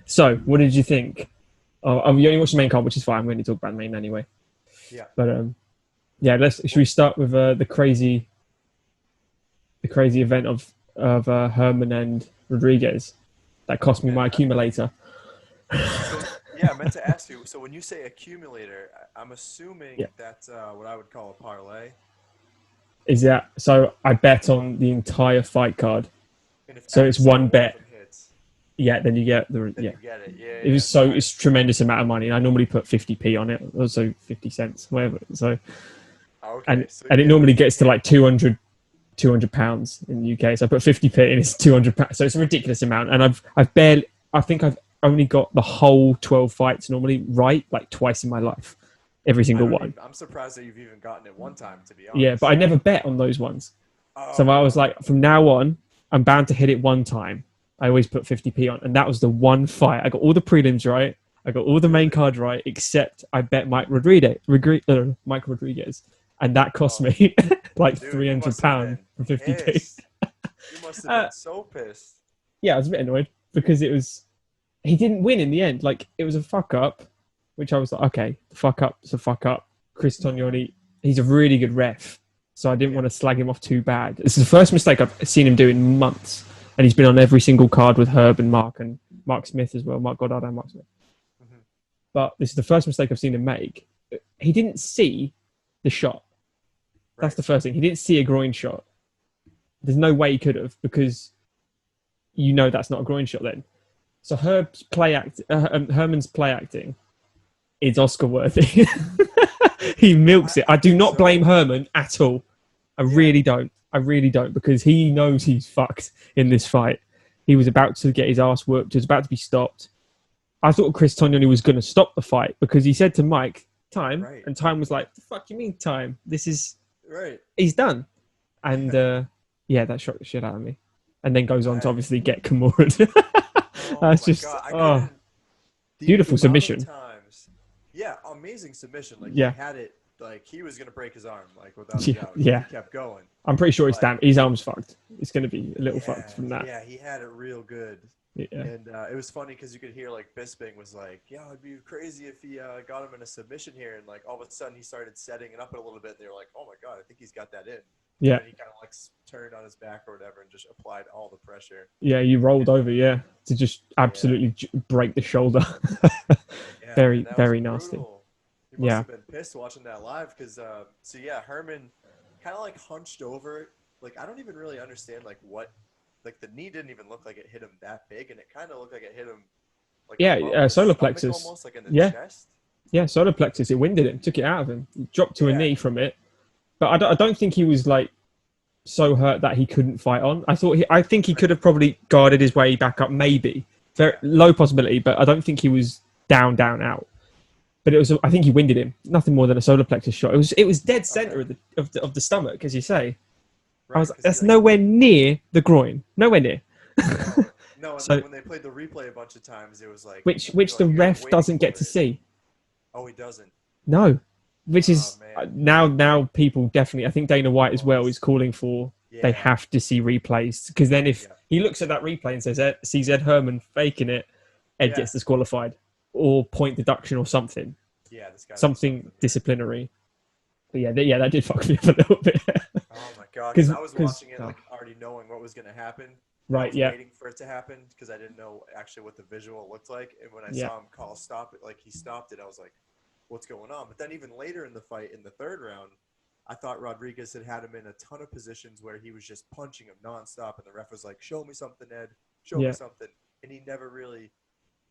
So, what did you think? Oh, you only watched the main card, which is fine. We only talk about the main anyway. Yeah. But yeah, should we start with the crazy event of Herman and Rodriguez that cost me my accumulator? So, yeah, I meant to ask you. So when you say accumulator, I'm assuming that's what I would call a parlay. Is that so? I bet on the entire fight card. And if so it's one bet. Hits, yeah, then you get the you get it. Yeah, it's a tremendous amount of money. I normally put 50p on it, also 50 cents, whatever. So, and it normally gets to like 200 pounds in the UK. So I put 50p and it's 200 pounds. So it's a ridiculous amount. And I think I've only got the whole 12 fights normally right like twice in my life. Every single one. I'm surprised that you've even gotten it one time, to be honest. Yeah, but I never bet on those ones. So I was like, from now on, I'm bound to hit it one time. I always put 50p on. And that was the one fight. I got all the prelims right. I got all the main card right, except I bet Mike Rodriguez. And that cost me like £300 for 50p. You must have been so pissed. Yeah, I was a bit annoyed because he didn't win in the end. Like, it was a fuck up. Which I was like, okay, the fuck up's a fuck up. Chris Tognoni, he's a really good ref, so I didn't want to slag him off too bad. This is the first mistake I've seen him do in months, and he's been on every single card with Herb and Mark Smith as well, Mark Goddard and Mark Smith. Mm-hmm. But this is the first mistake I've seen him make. He didn't see the shot. That's the first thing. He didn't see a groin shot. There's no way he could have, because that's not a groin shot then. So Herman's play acting is Oscar worthy. He milks it. I do not blame Herman at all. I really don't, because he knows he's fucked in this fight. He was about to get his ass whooped. He was about to be stopped. I thought Chris Tognoni was going to stop the fight because he said to Mike, time. Right. And time was like, the fuck you mean time? This is... Right. He's done. And that shocked the shit out of me. And then goes on to obviously get Kimura. That's just... God. Beautiful submission. Yeah, amazing submission. Like, he had it, like, he was going to break his arm, like, without a doubt. Yeah. He kept going. I'm pretty sure his arm's fucked. It's going to be a little fucked from that. Yeah, he had it real good. Yeah. And it was funny because you could hear, like, Bisping was like, yeah, it'd be crazy if he got him in a submission here. And, like, all of a sudden he started setting it up a little bit. And they were like, oh, my God, I think he's got that in. Yeah. And he kind of, like, turned on his back or whatever and just applied all the pressure. Yeah, you rolled over, to just absolutely break the shoulder. Very, very nasty. You must have been pissed watching that live because, Herman kind of, like, hunched over. Like, I don't even really understand, like, what. Like, the knee didn't even look like it hit him that big, and it kind of looked like it hit him, like, solar plexus. Almost, like, in the chest. Yeah, solar plexus. It winded him, took it out of him. He dropped to a knee from it. But I don't think he was, like, so hurt that he couldn't fight on. I think he could have probably guarded his way back up, maybe. Very low possibility, but I don't think he was down, out. But I think he winded him. Nothing more than a solar plexus shot. It was dead center of the stomach, as you say. Right, that's nowhere near the groin. Nowhere near. No, and so, when they played the replay a bunch of times, it was like... Which the ref doesn't get to see. Oh, he doesn't? No. Which is... Now people definitely... I think Dana White as well is calling for... They have to see replays. Because then if he looks at that replay and sees Ed Herman faking it, Ed gets disqualified. Or point deduction or something. Yeah, this guy... Something disciplinary. But that did fuck me up a little bit. Oh my God! Because I was watching it like already knowing what was going to happen. Right. I was waiting for it to happen because I didn't know actually what the visual looked like. And when I saw him call stop it, like he stopped it, I was like, "What's going on?" But then even later in the fight, in the third round, I thought Rodriguez had him in a ton of positions where he was just punching him nonstop, and the ref was like, "Show me something, Ed. Show me something," and he never really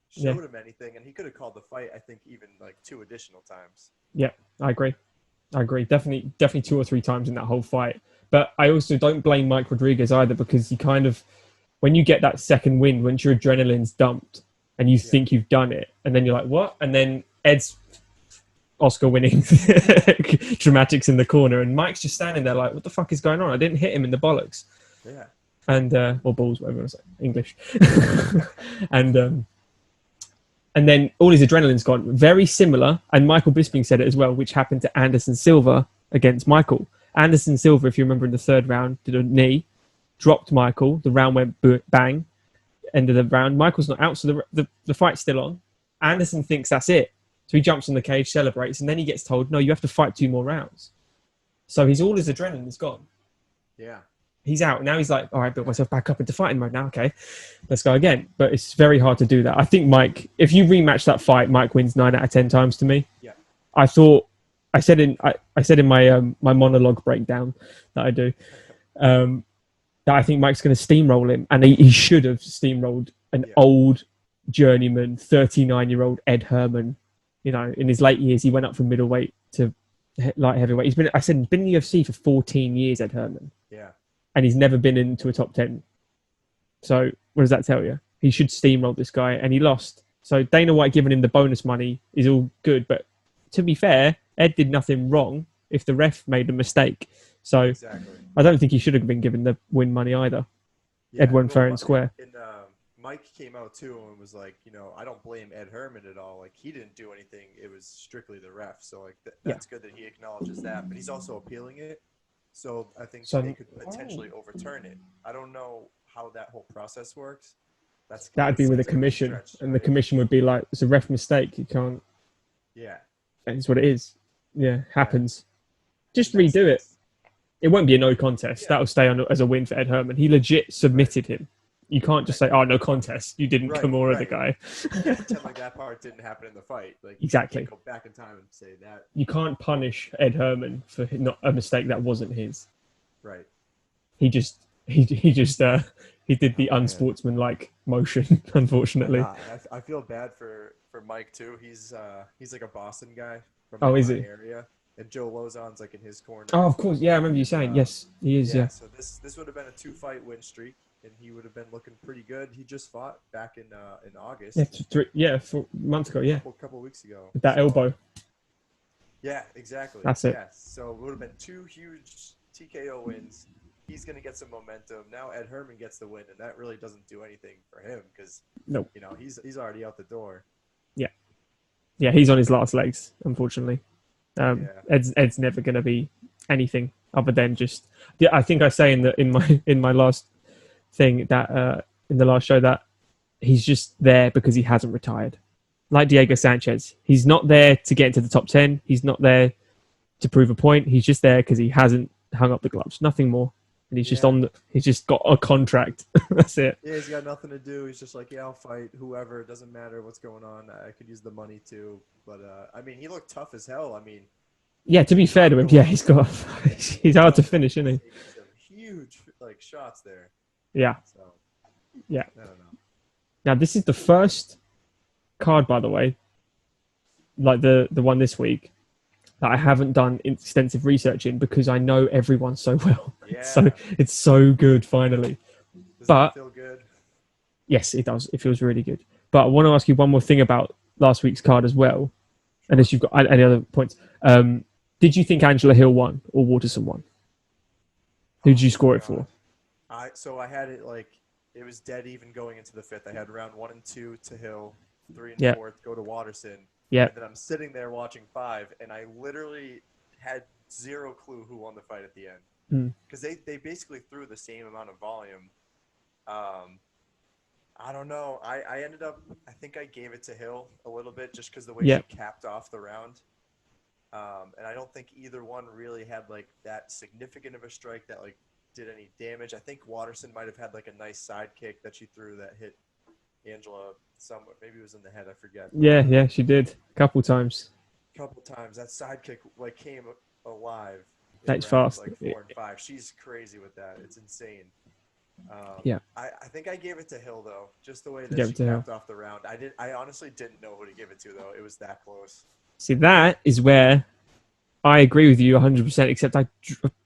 showed him anything. And he could have called the fight, I think, even like 2 additional times. Yeah, I agree. Definitely 2 or 3 times in that whole fight. But I also don't blame Mike Rodriguez either, because he kind of, when you get that second wind, once your adrenaline's dumped and you think you've done it, and then you're like, what? And then Ed's Oscar winning dramatics in the corner, and Mike's just standing there like, what the fuck is going on? I didn't hit him in the bollocks. Yeah. And, or balls, whatever I say, English. And then all his adrenaline's gone. Very similar, and Michael Bisping said it as well, which happened to Anderson Silva against Michael. Anderson Silva, if you remember in the third round, did a knee, dropped Michael. The round went bang. end of the round. Michael's not out, so the fight's still on. Anderson thinks that's it. So he jumps on the cage, celebrates, and then he gets told, no, you have to fight 2 more rounds. So all his adrenaline is gone. Yeah. He's out. Now he's like, all right, built myself back up into fighting mode now. Okay, let's go again. But it's very hard to do that. I think Mike, if you rematch that fight, Mike wins 9 out of 10 times to me. Yeah. I said in my my monologue breakdown that I do, that I think Mike's going to steamroll him, and he should have steamrolled an old journeyman, 39-year-old Ed Herman. You know, in his late years, he went up from middleweight to light heavyweight. He's been in the UFC for 14 years, Ed Herman. Yeah. And he's never been into a top 10. So what does that tell you? He should steamroll this guy, and he lost. So Dana White giving him the bonus money is all good, but to be fair, Ed did nothing wrong if the ref made a mistake. So exactly. I don't think he should have been given the win money either. Yeah, Ed won fair and square. Mike came out too and was like, I don't blame Ed Herman at all. Like, he didn't do anything. It was strictly the ref. So like that's good that he acknowledges that. But he's also appealing it. So I think they could potentially overturn it. I don't know how that whole process works. That'd be with the commission, and the commission would be like, it's a ref mistake. You can't. Yeah. That's what it is. Yeah, happens. Just redo it. It won't be a no contest. Yeah. That'll stay on as a win for Ed Herman. He legit submitted him. You can't just say, "Oh, no contest. You didn't Kimura the guy." Pretend like that part didn't happen in the fight. Like, exactly. You can't go back in time and say that. You can't punish Ed Herman for not a mistake that wasn't his. Right. He did the unsportsmanlike motion. Unfortunately. I feel bad for Mike too. He's like a Boston guy from the area, and Joe Lozon's like in his corner. Oh, of course. Yeah, I remember you saying. Yes, he is. Yeah. So this would have been a 2-fight win streak. And he would have been looking pretty good. He just fought back in August. 4 months ago. Yeah, a couple of weeks ago. With that elbow. Yeah, exactly. That's it. Yeah. So it would have been 2 huge TKO wins. He's going to get some momentum. Now Ed Herman gets the win, and that really doesn't do anything for him because he's already out the door. Yeah, he's on his last legs, unfortunately. Ed's never going to be anything other than just. Yeah, I think I say in my last thing that in the last show that he's just there because he hasn't retired. Like Diego Sanchez, he's not there to get into the top 10. He's not there to prove a point. He's just there because he hasn't hung up the gloves. Nothing more. And he's he's just got a contract. That's it. Yeah, he's got nothing to do. He's just like, I'll fight whoever. It doesn't matter what's going on. I could use the money too. But he looked tough as hell. Yeah, to be fair to him, he's hard to finish, isn't he? Some huge shots there. Yeah. So, yeah. I don't know. Now, this is the first card, by the way, like the one this week, that I haven't done extensive research in because I know everyone so well. Yeah. So it's so good, finally. Does it feel good? Yes, it does. It feels really good. But I want to ask you one more thing about last week's card as well. And if you've got any other points. Did you think Angela Hill won or Waterson won? Who did you score it for? I had it it was dead even going into the 5th. I had round 1 and 2 to Hill, 3 and 4th go to Waterson. Yeah. And then I'm sitting there watching 5, and I literally had zero clue who won the fight at the end because they basically threw the same amount of volume. I don't know. I ended up. I think I gave it to Hill a little bit just because the way she capped off the round. And I don't think either one really had that significant of a strike that did any damage. I think Waterson might have had a nice side kick that she threw that hit Angela somewhere. Maybe it was in the head. I forget. Yeah, she did a couple times. That side kick came alive. That's fast. 4 and 5. She's crazy with that. It's insane. I think I gave it to Hill though, just the way that she capped off the round. I honestly didn't know who to give it to though. It was that close. See, that is where I agree with you 100%, except I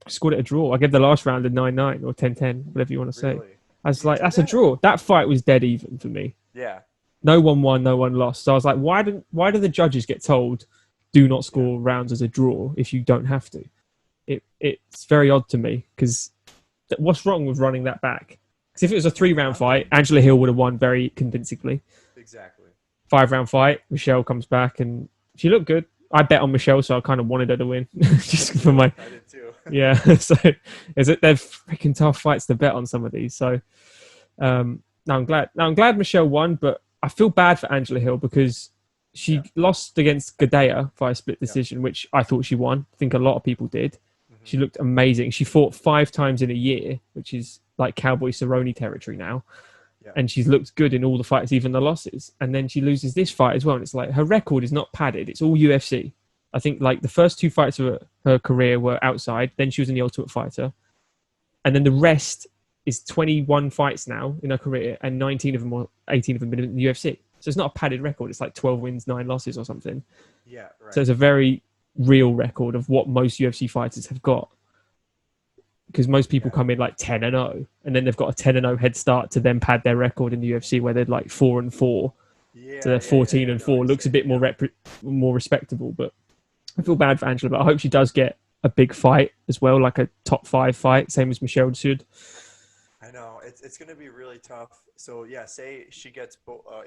scored it a draw. I gave the last round a 9-9 or 10-10, whatever you want to say. I was like, that's a draw. That fight was dead even for me. Yeah. No one won, no one lost. So I was like, why do the judges get told do not score rounds as a draw if you don't have to? It's very odd to me because what's wrong with running that back? Because if it was a 3-round fight, Angela Hill would have won very convincingly. Exactly. 5-round fight, Michelle comes back and she looked good. I bet on Michelle, so I kind of wanted her to win. Just for my. I did too. Yeah, so they're freaking tough fights to bet on some of these. So, No, I'm glad. No, I'm glad Michelle won, but I feel bad for Angela Hill because she lost against Gadea via split decision, which I thought she won. I think a lot of people did. She looked amazing. She fought 5 times in a year, which is like Cowboy Cerrone territory now. Yeah. And she's looked good in all the fights, even the losses. And then she loses this fight as well. And it's like her record is not padded. It's all UFC. I think like the first 2 fights of her career were outside. Then she was in the Ultimate Fighter. And then the rest is 21 fights now in her career. And 19 of them or 18 of them been in the UFC. So it's not a padded record. It's like 12 wins, 9 losses or something. Yeah, right. So it's a very real record of what most UFC fighters have got. Because most people come in like 10-0, and then they've got a 10-0 head start to then pad their record in the UFC, where they're like 4-4. Yeah, So they're 14-4. Looks a bit more respectable. But I feel bad for Angela, but I hope she does get a big fight as well, like a top 5 fight, same as Michelle should. I know it's going to be really tough. So yeah, say she gets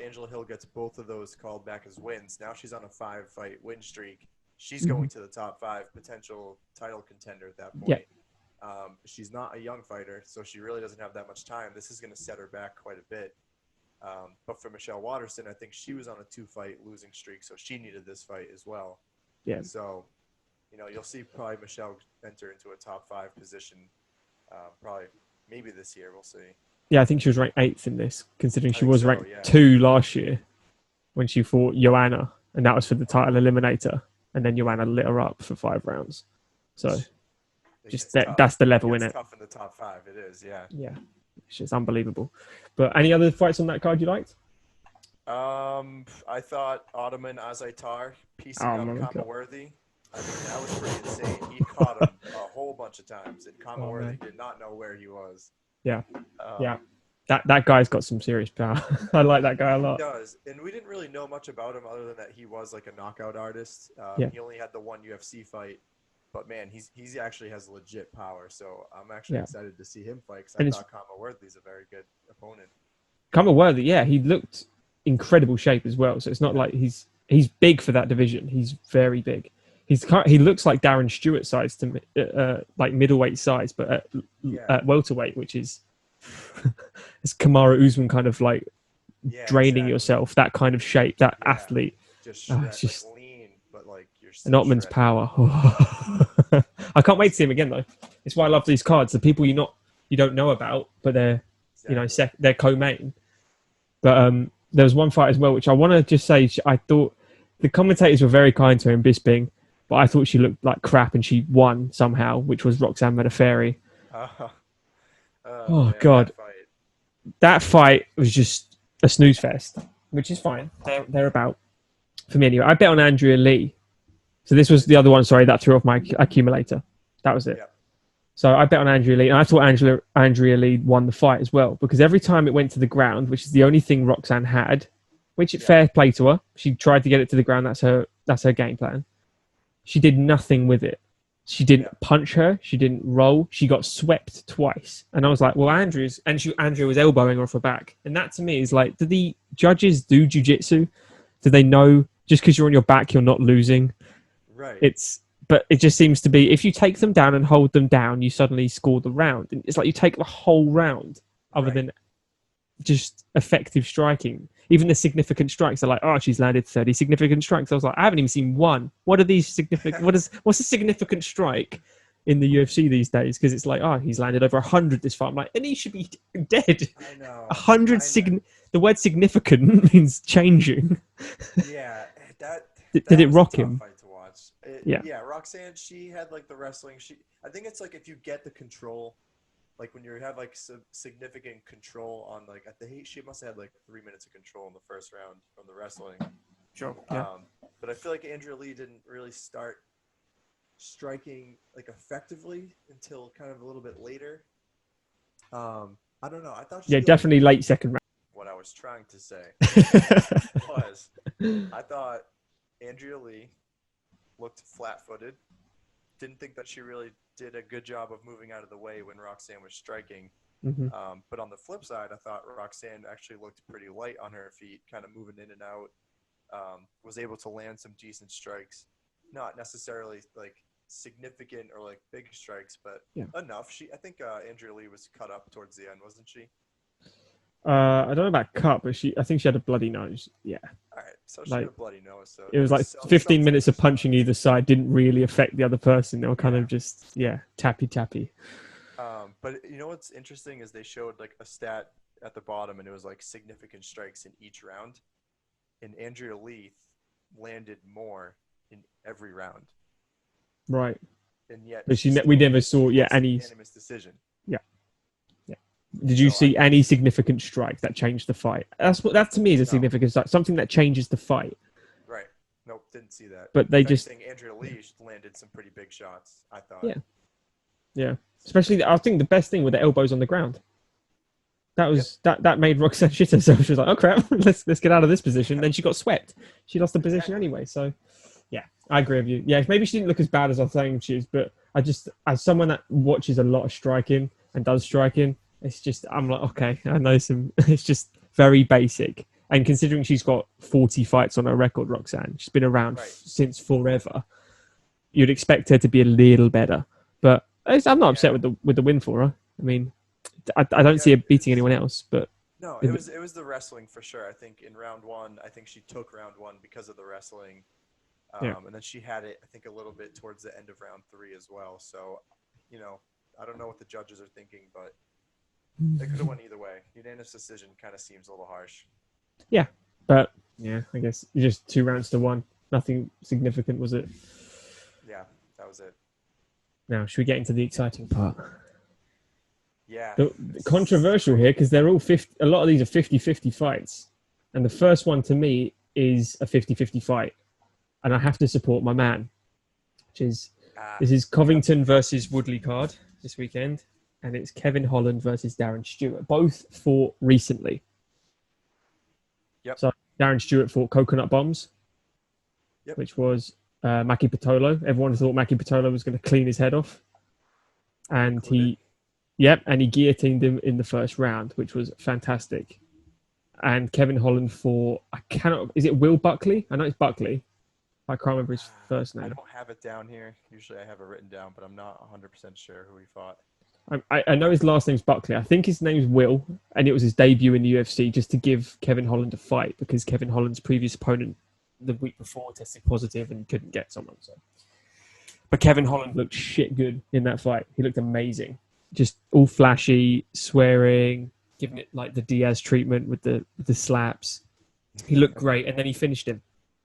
Angela Hill gets both of those called back as wins. Now she's on a 5-fight win streak. She's going to the top 5 potential title contender at that point. Yeah. She's not a young fighter, so she really doesn't have that much time. This is going to set her back quite a bit. But for Michelle Waterson, I think she was on a 2-fight losing streak, so she needed this fight as well. Yeah. So, you'll see probably Michelle enter into a top 5 position, probably maybe this year. We'll see. Yeah, I think she was ranked 8th in this, considering she was ranked 2 last year when she fought Joanna, and that was for the title eliminator. And then Joanna lit her up for 5 rounds. So that's the level in it. Tough in the top 5, it is, yeah. Yeah, it's just unbelievable. But any other fights on that card you liked? I thought Ottoman Azaitar piecing up Kamaworthy. I mean, that was pretty insane. He caught him a whole bunch of times, and Kamaworthy did not know where he was. Yeah, That guy's got some serious power. I like that guy a lot. He does, and we didn't really know much about him other than that he was like a knockout artist. He only had the 1 UFC fight. But man, he actually has legit power, so I'm actually excited to see him fight because I thought Kamaworthy's a very good opponent. Kamaworthy, yeah, he looked incredible shape as well. So it's not like he's big for that division. He's very big. He looks like Darren Stewart size to me, like middleweight size, but at welterweight, which is it's Kamaru Usman kind of like draining yourself. That kind of shape, that athlete. Just lean, but like you're. And Ottman's power. I can't wait to see him again though. It's why I love these cards. The people you don't know about, but they're they're co-main. But there was one fight as well, which I want to just say. I thought the commentators were very kind to her in Bisping, but I thought she looked like crap and she won somehow, which was Roxanne Modafferi. Oh God, that fight was just a snooze fest, which is fine. They're about for me anyway. I bet on Andrea Lee. So this was the other one, sorry, that threw off my accumulator. That was it. Yep. So I bet on Andrea Lee, and I thought Andrea Lee won the fight as well, because every time it went to the ground, which is the only thing Roxanne had, which fair play to her, she tried to get it to the ground. That's her game plan. She did nothing with it. She didn't punch her. She didn't roll. She got swept twice. And I was like, well, Andrea was elbowing her off her back. And that to me is like, do the judges do jiu-jitsu? Do they know just because you're on your back, you're not losing? Right. But it just seems to be, if you take them down and hold them down, you suddenly score the round. And it's like you take the whole round other than just effective striking. Even the significant strikes are like, oh, she's landed 30 significant strikes. I was like, I haven't even seen one. What are these significant? What's a significant strike in the UFC these days? Because it's like, oh, he's landed over 100 this fight. I'm like, and he should be dead. I know. 100 the word significant means changing. Yeah, did it rock him? Fight to watch. Yeah, Roxanne, she had like the wrestling. I think it's like if you get the control. Like when you have like significant control on like she must have had like 3 minutes of control in the first round from the wrestling. Sure. Yeah. But I feel like Andrea Lee didn't really start striking like effectively until kind of a little bit later. I don't know. I thought definitely late second round. What I was trying to say was I thought Andrea Lee looked flat-footed. Didn't think that she really did a good job of moving out of the way when Roxanne was striking. Mm-hmm. But on the flip side, I thought Roxanne actually looked pretty light on her feet, kind of moving in and out, was able to land some decent strikes. Not necessarily like significant or like big strikes, but enough. I think Andrea Lee was cut up towards the end, wasn't she? I don't know about cut, but I think she had a bloody nose. Yeah. All right, so she Like, had a bloody nose. So it was like 15 minutes of punching either side didn't really affect the other person. They were kind of just, tappy. But you know what's interesting is they showed like a stat at the bottom, and it was like significant strikes in each round. And Andrea Lee landed more in every round. Right. And yet, but we never saw any unanimous decision. Yeah. Did you see any significant strike that changed the fight? That to me is a significant strike, something that changes the fight. Right. Nope, didn't see that. But they just Andrea Lee landed some pretty big shots, I thought. Yeah. Especially, I think the best thing were the elbows on the ground. That was that made Roxanne shit herself. She was like, "Oh crap, let's get out of this position." Then she got swept. She lost the position anyway. So, yeah, I agree with you. Yeah, maybe she didn't look as bad as I was saying she is, but as someone that watches a lot of striking and does striking, it's just I'm like, okay, I know some. It's just very basic. And considering she's got 40 fights on her record, Roxanne, she's been around since forever. You'd expect her to be a little better, but I'm not upset with the win for her. I mean, I don't see her beating anyone else, but no, it was the wrestling for sure. I think in round one, I think she took round one because of the wrestling, and then she had it, I think, a little bit towards the end of round three as well. So, I don't know what the judges are thinking, but they could have went either way. Unanimous decision kind of seems a little harsh. Yeah, but I guess just 2 rounds to 1. Nothing significant, was it? Yeah, that was it. Now, should we get into the exciting part? Yeah. Controversial here because they're all 50. A lot of these are 50-50 fights. And the first one to me is a 50-50 fight. And I have to support my man, which is this is Covington versus Woodley card this weekend. And it's Kevin Holland versus Darren Stewart. Both fought recently. Yep. So Darren Stewart fought Coconut Bombs, which was Maki Pitolo. Everyone thought Maki Pitolo was going to clean his head off. And he guillotined him in the first round, which was fantastic. And Kevin Holland is it Will Buckley? I know it's Buckley. I can't remember his first name. I don't have it down here. Usually I have it written down, but I'm not 100% sure who he fought. I know his last name's Buckley. I think his name's Will, and it was his debut in the UFC just to give Kevin Holland a fight because Kevin Holland's previous opponent the week before tested positive and couldn't get someone. So, but Kevin Holland looked shit good in that fight. He looked amazing. Just all flashy, swearing, giving it like the Diaz treatment with the slaps. He looked great, and then he finished him.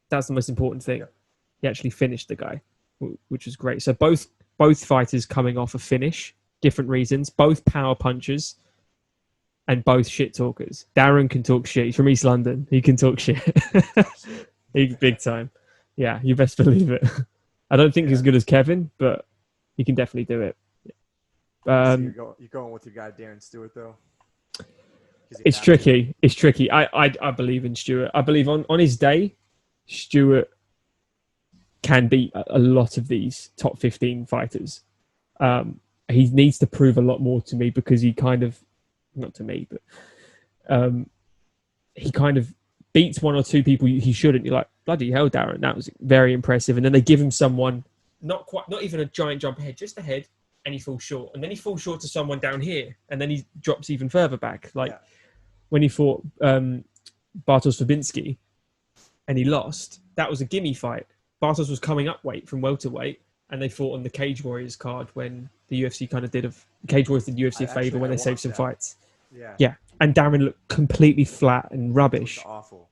That's the most important thing. He actually finished the guy, which was great. So both fighters coming off a finish, different reasons. Both power punchers, and both shit talkers. Darren can talk shit. He's from East London. He can talk shit. He's big time. Yeah, you best believe it. I don't think he's as good as Kevin, but he can definitely do it. So you're going with your guy Darren Stewart though. It's tricky. It's tricky. I believe in Stewart. I believe on his day, Stewart can beat a lot of these top 15 fighters. He needs to prove a lot more to me because he kind of, not to me, but he kind of beats 1 or 2 people he shouldn't. You're like, bloody hell, Darren, that was very impressive. And then they give him someone not even a giant jump ahead, just ahead. And he falls short. And then he falls short to someone down here. And then he drops even further back. When he fought Bartosz Fabinski and he lost, that was a gimme fight. Bartosz was coming up weight from welterweight. And they fought on the Cage Warriors card when the UFC kind of Cage Warriors did UFC a favour when they saved some fights. Yeah. And Darren looked completely flat and rubbish.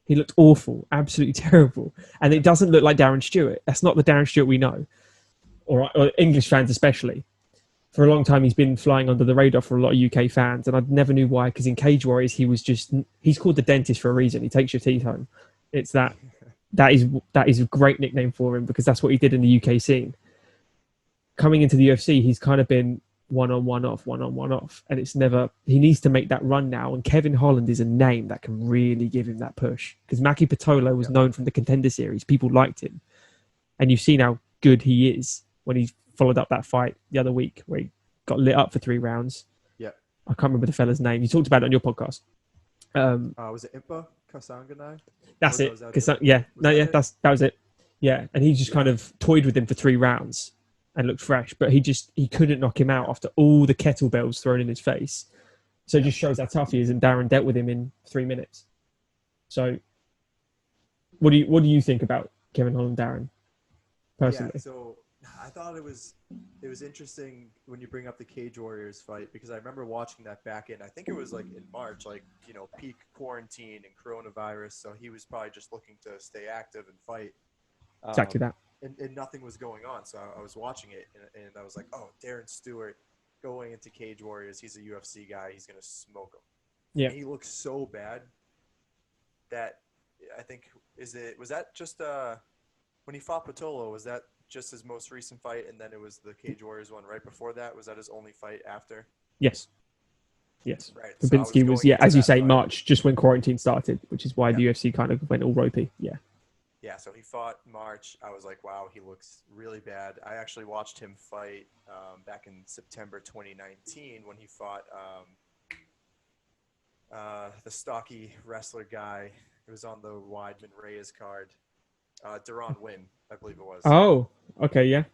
He looked awful. Absolutely terrible. And it doesn't look like Darren Stewart. That's not the Darren Stewart we know. Or English fans especially. For a long time, he's been flying under the radar for a lot of UK fans, and I never knew why. Because in Cage Warriors, he's called the dentist for a reason. He takes your teeth home. It's that is a great nickname for him because that's what he did in the UK scene. Coming into the UFC, he's kind of been one on, one off, and it's never. He needs to make that run now. And Kevin Holland is a name that can really give him that push because Maki Pitolo was known from the Contender Series. People liked him, and you've seen how good he is when he's followed up that fight the other week where he got lit up for 3 rounds. Yeah. I can't remember the fella's name. You talked about it on your podcast. Was it Impa Kasanganai? That's it. That was it. Yeah. And he just kind of toyed with him for 3 rounds and looked fresh, but he couldn't knock him out after all the kettlebells thrown in his face. So it just shows how tough he is, and Darren dealt with him in 3 minutes. So what do you think about Kevin Holland, Darren, personally? Yeah, so I thought it was interesting when you bring up the Cage Warriors fight, because I remember watching that back in, I think it was like in March, like, peak quarantine and coronavirus. So he was probably just looking to stay active and fight. Exactly that. And nothing was going on. So I was watching it and I was like, oh, Darren Stewart going into Cage Warriors. He's a UFC guy. He's going to smoke him. Yeah. And he looks so bad that I think, was that just when he fought Patolo, was that just his most recent fight, and then it was the Cage Warriors one right before that? Was that his only fight after? Yes. Right. Babinski was, as you say, fight. March, just when quarantine started, which is why the UFC kind of went all ropey. Yeah. Yeah, so he fought March. I was like, wow, he looks really bad. I actually watched him fight back in September 2019 when he fought the stocky wrestler guy who was on the Weidman Reyes card. Duran Win, I believe it was. Oh, okay, yeah.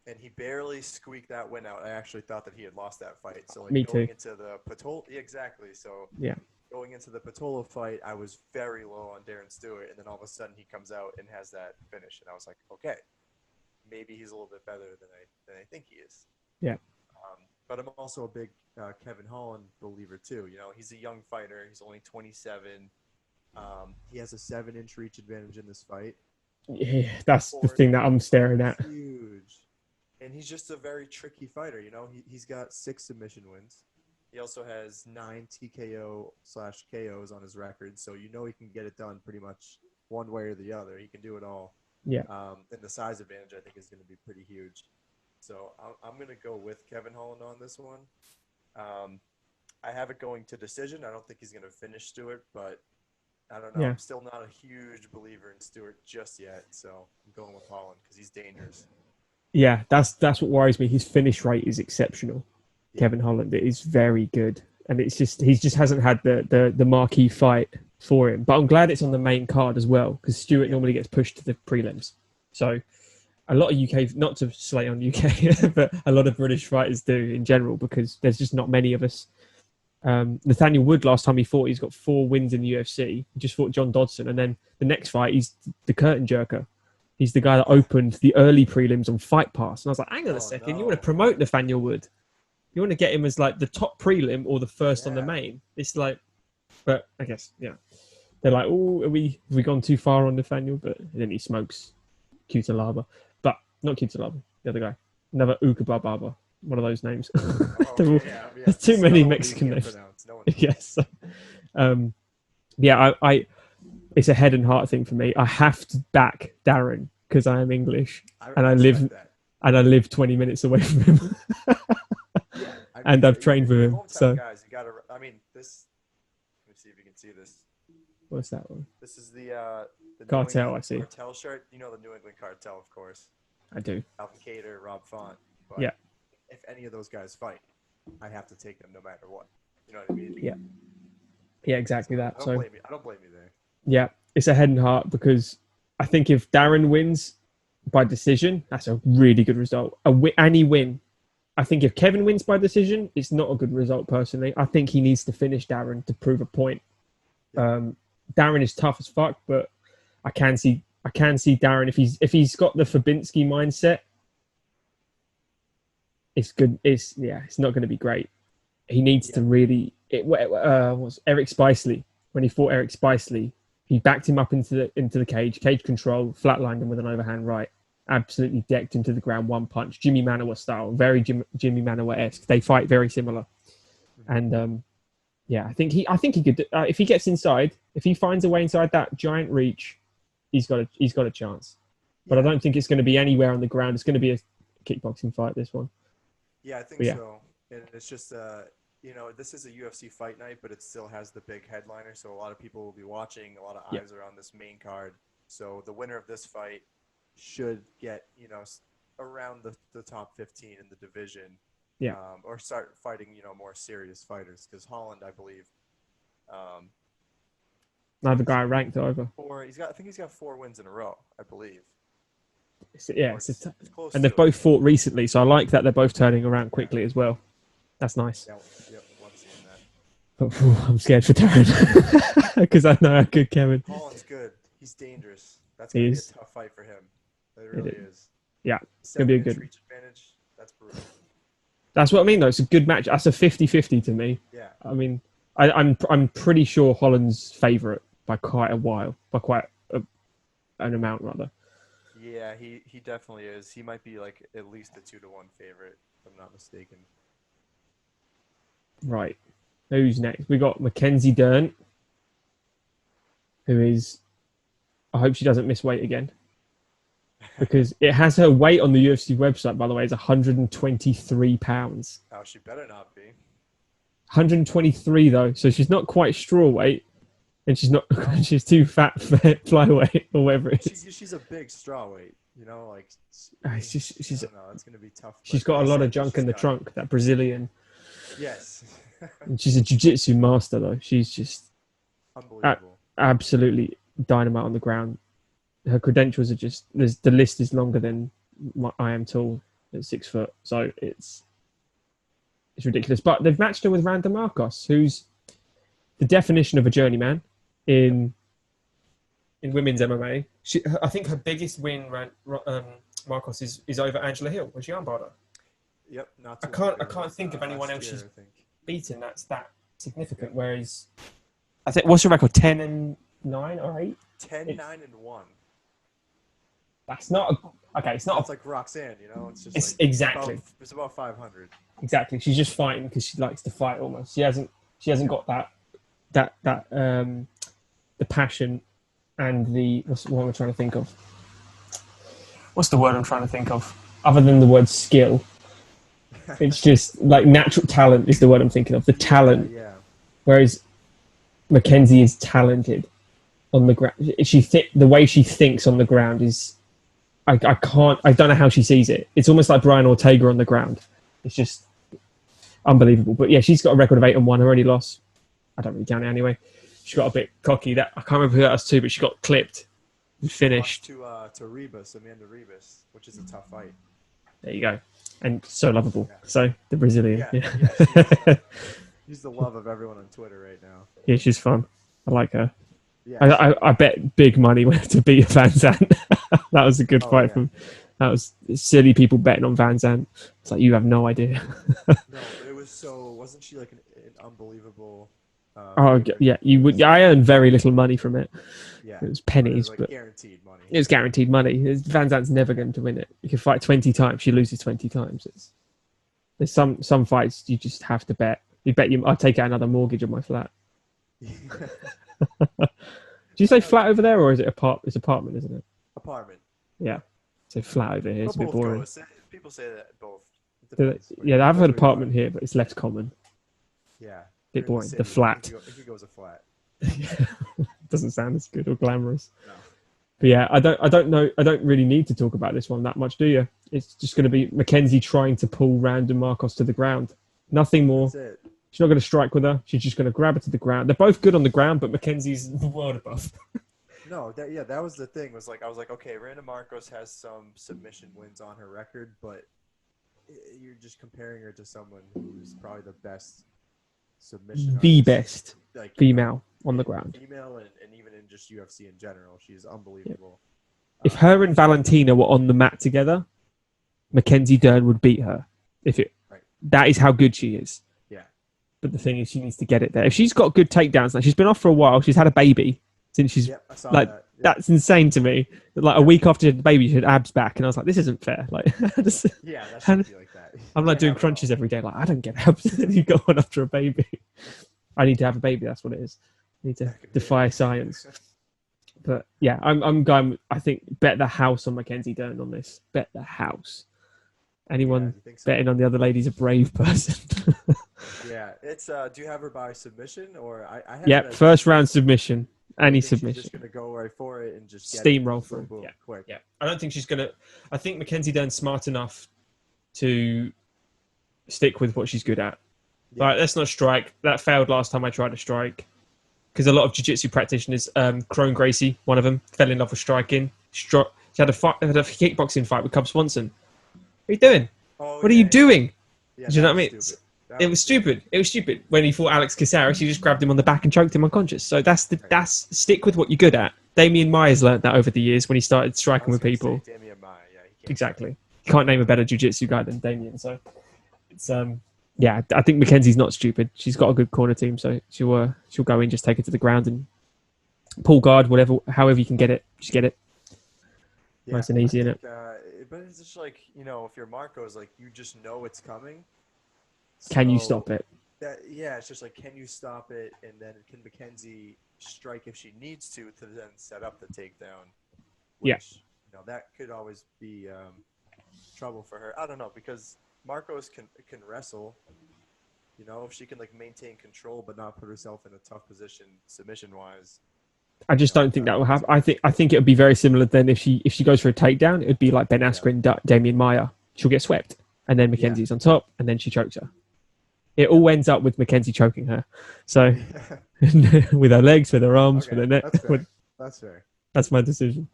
And he barely squeaked that win out. I actually thought that he had lost that fight. So Me going too. into the Patolo, exactly. So yeah, going into the Patolo fight, I was very low on Darren Stewart, and then all of a sudden he comes out and has that finish, and I was like, okay, maybe he's a little bit better than I think he is. Yeah. But I'm also a big Kevin Holland believer too. He's a young fighter. He's only 27. He has a 7-inch reach advantage in this fight. Yeah, that's the thing that I'm staring at. Huge. And he's just a very tricky fighter. He's got 6 submission wins. He also has 9 TKO/KOs on his record, so he can get it done pretty much one way or the other. He can do it all. Yeah. And the size advantage, I think, is going to be pretty huge. So I'm going to go with Kevin Holland on this one. I have it going to decision. I don't think he's going to finish Stewart, but I don't know. Yeah. I'm still not a huge believer in Stewart just yet, so I'm going with Holland because he's dangerous. Yeah, that's what worries me. His finish rate is exceptional. Yeah. Kevin Holland, it is very good, and it's just he just hasn't had the marquee fight for him. But I'm glad it's on the main card as well, because Stewart normally gets pushed to the prelims. So a lot of UK, not to slate on UK, but a lot of British fighters do in general, because there's just not many of us. Nathaniel Wood, last time he fought, he's got 4 wins in the UFC. He just fought John Dodson, and then the next fight, he's the curtain jerker. He's the guy that opened the early prelims on Fight Pass. And I was like, hang on a second, no. You want to promote Nathaniel Wood? You want to get him as like the top prelim or the first on the main? It's like, but I guess, yeah. They're like, oh, have we gone too far on Nathaniel? But then he smokes Cutelaba. But not Cutelaba, the other guy. Another Ukabababa. One of those names. There's too many Mexican names. Yes. I it's a head and heart thing for me. I have to back Darren because I am English and I live 20 minutes away from him. And I've trained with him. So guys, you gotta. I mean, this. Let me see if you can see this. What's that one? This is the Cartel. I see. Cartel shirt. You know the New England Cartel, of course. I do. Alvin Cater, Rob Font. But yeah. If any of those guys fight, I have to take them no matter what. You know what I mean? Yeah. Yeah, exactly that. I don't blame you there. Yeah, it's a head and heart, because I think if Darren wins by decision, that's a really good result. Any win. I think if Kevin wins by decision, it's not a good result personally. I think he needs to finish Darren to prove a point. Yeah. Darren is tough as fuck, but I can see Darren if he's got the Fabinski mindset. It's good. It's not going to be great. He needs to really. Was Eric Spicely when he fought Eric Spicely? He backed him up into the cage control, flatlined him with an overhand right, absolutely decked him to the ground, one punch, Jimmy Manoa style, very Jimmy Manoa-esque. They fight very similar, and I think he could if he gets inside, if he finds a way inside that giant reach, he's got a chance. But I don't think it's going to be anywhere on the ground. It's going to be a kickboxing fight. This one. Yeah, I think so. And it's just this is a UFC Fight Night, but it still has the big headliner, so a lot of people will be watching. A lot of eyes are on this main card. So the winner of this fight should get, around the top 15 in the division. Yeah. Or start fighting, more serious fighters, because Holland, I believe. Another guy ranked over. I think he's got 4 wins in a row, I believe. It's close. And they've both fought recently, so I like that they're both turning around quickly as well. That's nice. Yeah, love seeing that. But I'm scared for Darren because I know how good Kevin. Holland's good. He's dangerous. That's going to be a tough fight for him. It really is. Yeah, it's going to be a good reach advantage. That's brutal. That's what I mean, though. It's a good match. That's a 50-50 to me. Yeah. I mean, I'm pretty sure Holland's favourite by quite a while, by quite an amount, rather. Yeah, he definitely is. He might be like at least a 2-1 favorite, if I'm not mistaken. Right. Who's next? We got Mackenzie Dern, who is... I hope she doesn't miss weight again. Because it has her weight on the UFC website, by the way, is 123 pounds. Oh, she better not be. 123, though. So she's not quite straw weight. And she's not... she's too fat for flyweight or whatever it is. She's a big straw weight. You know, like... she's I don't know. It's going to be tough. She's got a lot of junk in the trunk, that Brazilian. Yes. And she's a jiu-jitsu master, though. She's just... Unbelievable. Absolutely dynamite on the ground. Her credentials are just... the list is longer than I am tall at 6 foot. So it's ridiculous. But they've matched her with Randa Markos, who's the definition of a journeyman in women's MMA. I think her biggest win, Markos, is over Angela Hill when she armbarred her. Yep. I can't think of anyone else she's beaten that's that significant. Whereas, I think, what's her record? 10-9 or 8? 10-9-1. That's not okay. It's not. It's like Roxanne, you know. It's just it's like exactly. It's about 500. Exactly. She's just fighting because she likes to fight. Almost. She hasn't got that the passion and the what am I trying to think of? What's the word I'm trying to think of? Other than the word skill, it's just like natural talent is the word I'm thinking of. The talent. Yeah. Whereas Mackenzie is talented on the ground. The way she thinks on the ground is. I don't know how she sees it. It's almost like Brian Ortega on the ground. It's just unbelievable. But yeah, she's got a record of 8-1. Her only loss, I don't really count it anyway. She got a bit cocky. That I can't remember who that was to, but she got clipped and finished. To Amanda Ribas, which is a tough fight. There you go. And so lovable. Yeah. So the Brazilian. Yeah. She's the love of everyone on Twitter right now. Yeah, she's fun. I like her. Yeah, I bet big money went to beat Van Zandt. That was a good fight from. That was silly people betting on Van Zandt. It's like you have no idea. No, it was so. Wasn't she like an unbelievable? Yeah, you would. I earned very little money from it. Yeah, it was pennies, but guaranteed money. It was guaranteed money. Van Zandt's never going to win it. You can fight 20 times, she loses 20 times. There's some fights you just have to bet. I'll take out another mortgage on my flat. Do you say flat over there, or is it It's apartment, isn't it? Apartment. Yeah. So flat over here. It's a bit boring. People say that both. Yeah, I've heard apartment here, but it's less common. Yeah. Bit boring. The flat. If you go as a flat. Doesn't sound as good or glamorous. No. But yeah, I don't know. I don't really need to talk about this one that much, do you? It's just going to be Mackenzie trying to pull Randa Markos to the ground. Nothing more. That's it. She's not going to strike with her. She's just going to grab her to the ground. They're both good on the ground, but Mackenzie's the world above. No, that was the thing. I was like, okay, Randa Markos has some submission wins on her record, but you're just comparing her to someone who's probably the best submission. The best female on the ground. Female and even in just UFC in general, she's unbelievable. Yep. If her and Valentina were on the mat together, Mackenzie Dern would beat her. That is how good she is. But the thing is, she needs to get it there. If she's got good takedowns, like she's been off for a while, she's had a baby since she's I saw like that. Yeah. That's insane to me. Like a week after she had the baby, she had abs back, and I was like, this isn't fair. Like, that should be like that. I'm like doing crunches every day. Like, I don't get abs. You got one after a baby. I need to have a baby. That's what it is. I need to defy science. But yeah, I'm going. I think bet the house on Mackenzie Dern on this. Bet the house. Anyone betting on the other lady's a brave person. Yeah, it's. Do you have her by submission or I have first round submission. Any submission. She's just gonna go right for it and just steamroll through. Boom, quick. Yeah. I don't think she's gonna. I think Mackenzie Dern's smart enough to stick with what she's good at. Yeah. Right, let's not strike. That failed last time I tried to strike. Because a lot of jiu-jitsu practitioners, Crone Gracie, one of them, fell in love with striking. She had a kickboxing fight with Cub Swanson. What are you doing? What are you doing? Yeah, do you know what I mean? It was stupid. It was stupid. When he fought Alex Caceres, he just grabbed him on the back and choked him unconscious. So that's stick with what you're good at. Damian Maia's learned that over the years when he started striking with people. Damian Maia, yeah, exactly. You can't name a better jiu-jitsu guy than Damian. So it's yeah, I think Mackenzie's not stupid. She's got a good corner team, so she'll go in, just take it to the ground and pull guard, however you can get it, just get it. Yeah, nice and easy, innit? But it's just like, if you're Markos, like, you just know it's coming. Can you stop it? It's just like, can you stop it? And then can Mackenzie strike if she needs to then set up the takedown? Which, that could always be trouble for her. I don't know, because Markos can wrestle. If she can maintain control but not put herself in a tough position submission-wise. I just don't think that will happen. I think it would be very similar then if she goes for a takedown. It would be like Ben Askren, Damian Maia. She'll get swept, and then Mackenzie's on top, and then she chokes her. It all ends up with Mackenzie choking her. So with her legs, with her arms, with her neck. That's fair. That's my decision.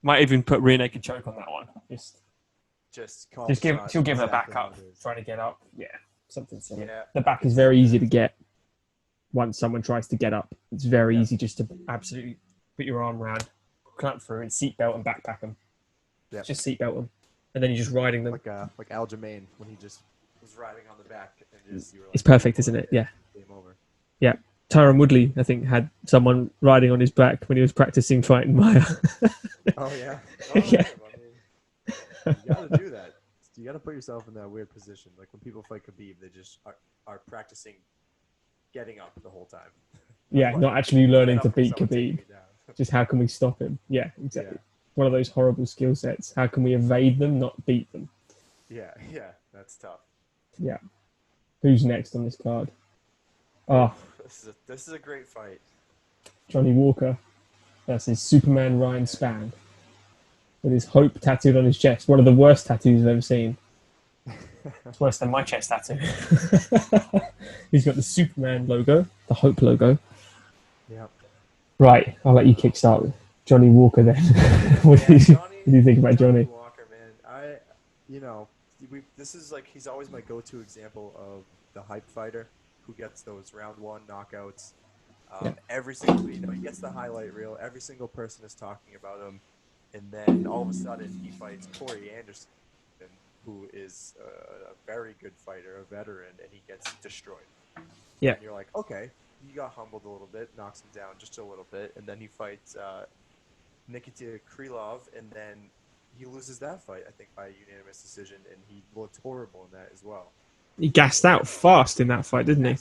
Might even put rear naked choke on that one. She'll give her back up, trying to get up. Yeah, something similar. Yeah. The back is very easy to get. Once someone tries to get up, it's very easy just to absolutely put your arm around, clamp through, and seatbelt and backpack them. Yeah. Just seatbelt them, and then you're just riding them. Like Aljamain when he just was riding on the back. And it's perfect, isn't it? Yeah. Game over. Yeah. Tyron Woodley, I think, had someone riding on his back when he was practicing fighting Maia. Oh, yeah? Yeah. You got to do that. You got to put yourself in that weird position. Like when people fight Khabib, they just are practicing getting up the whole time. Yeah, not actually learning to beat Khabib. Just how can we stop him? Yeah, exactly. Yeah. One of those horrible skill sets. How can we evade them, not beat them? Yeah, that's tough. Yeah. Who's next on this card? Oh, this is a great fight. Johnny Walker versus Superman Ryan Spann with his hope tattooed on his chest. One of the worst tattoos I've ever seen. It's worse than my chest tattoo. He's got the Superman logo, the Hope logo. Yeah. Right, I'll let you kickstart with Johnny Walker then. What do you think about Johnny? Walker, man. This is like, he's always my go-to example of the hype fighter who gets those round one knockouts. Every single, he gets the highlight reel. Every single person is talking about him. And then all of a sudden he fights Corey Anderson, who is a very good fighter, a veteran, and he gets destroyed. Yeah. And you're like, okay, he got humbled a little bit, knocks him down just a little bit, and then he fights Nikita Krylov, and then he loses that fight, I think, by a unanimous decision, and he looked horrible in that as well. He gassed out fast in that fight, didn't he?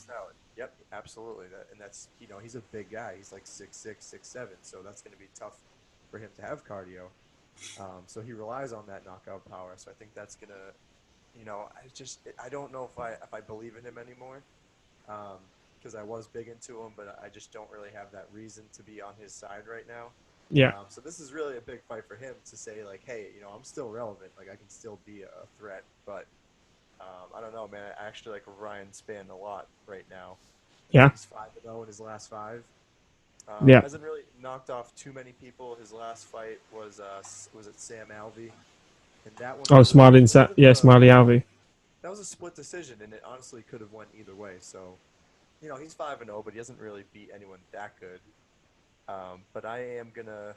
Yep, absolutely. And that's, he's a big guy. He's like 6'6", 6'7", so that's going to be tough for him to have cardio. So he relies on that knockout power. So I think that's going to, I don't know if I believe in him anymore, because I was big into him, but I just don't really have that reason to be on his side right now. Yeah. So this is really a big fight for him to say, like, hey, I'm still relevant. Like, I can still be a threat. But I don't know, man. I actually like Ryan Spann a lot right now. Yeah. He's 5-0 in his last 5. Hasn't really knocked off too many people. His last fight was it Sam Alvey? And that one. Smiley Alvey. That was a split decision, and it honestly could have went either way. So, he's 5-0, but he hasn't really beat anyone that good. But I'm gonna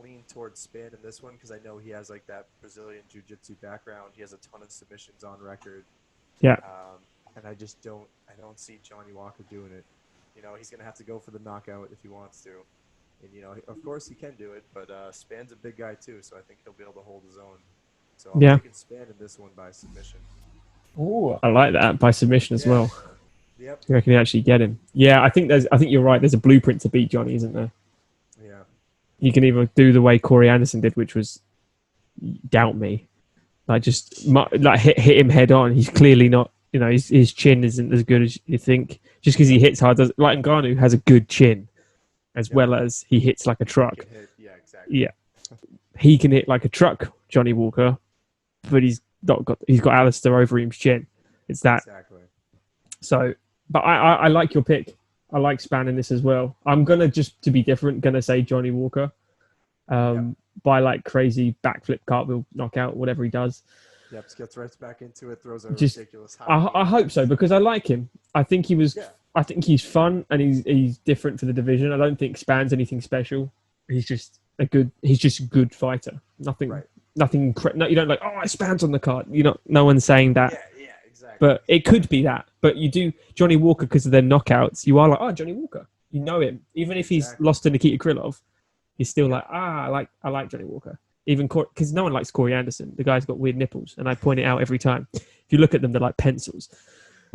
lean towards Spann in this one because I know he has like that Brazilian jiu-jitsu background. He has a ton of submissions on record. Yeah. And I don't see Johnny Walker doing it. He's gonna have to go for the knockout if he wants to. And of course he can do it, but Spann's a big guy too, so I think he'll be able to hold his own. So I'm taking Spann in this one by submission. Oh, I like that, by submission as well. Yep. You reckon he actually get him? Yeah, I think you're right. There's a blueprint to beat Johnny, isn't there? Yeah. You can either do the way Corey Anderson did, which was doubt me, like just hit him head on. He's clearly not. His chin isn't as good as you think. Just because he hits hard, like Ngannou has a good chin, as well as he hits like a truck. Yeah, exactly. Yeah, he can hit like a truck, Johnny Walker, but he's got Alistair Overeem's chin. It's that. Exactly. So, but I like your pick. I like Spann in this as well. I'm gonna, just to be different, say Johnny Walker, by like crazy backflip cartwheel knockout, whatever he does. Yep, gets right back into it, throws a Just, ridiculous high. I hope so, because I like him. I think he was. Yeah. I think he's fun and he's different for the division. I don't think Spann's anything special. He's just a good fighter. Nothing. Right. Nothing. No, you don't like. Oh, Spann's on the card. No one's saying that. Yeah, exactly. But it could be that. But you do Johnny Walker because of their knockouts. You are like, oh, Johnny Walker. You know him, even if he's lost to Nikita Krylov. You're still like, I like Johnny Walker. Even because no one likes Corey Anderson. The guy's got weird nipples, and I point it out every time. If you look at them, they're like pencils.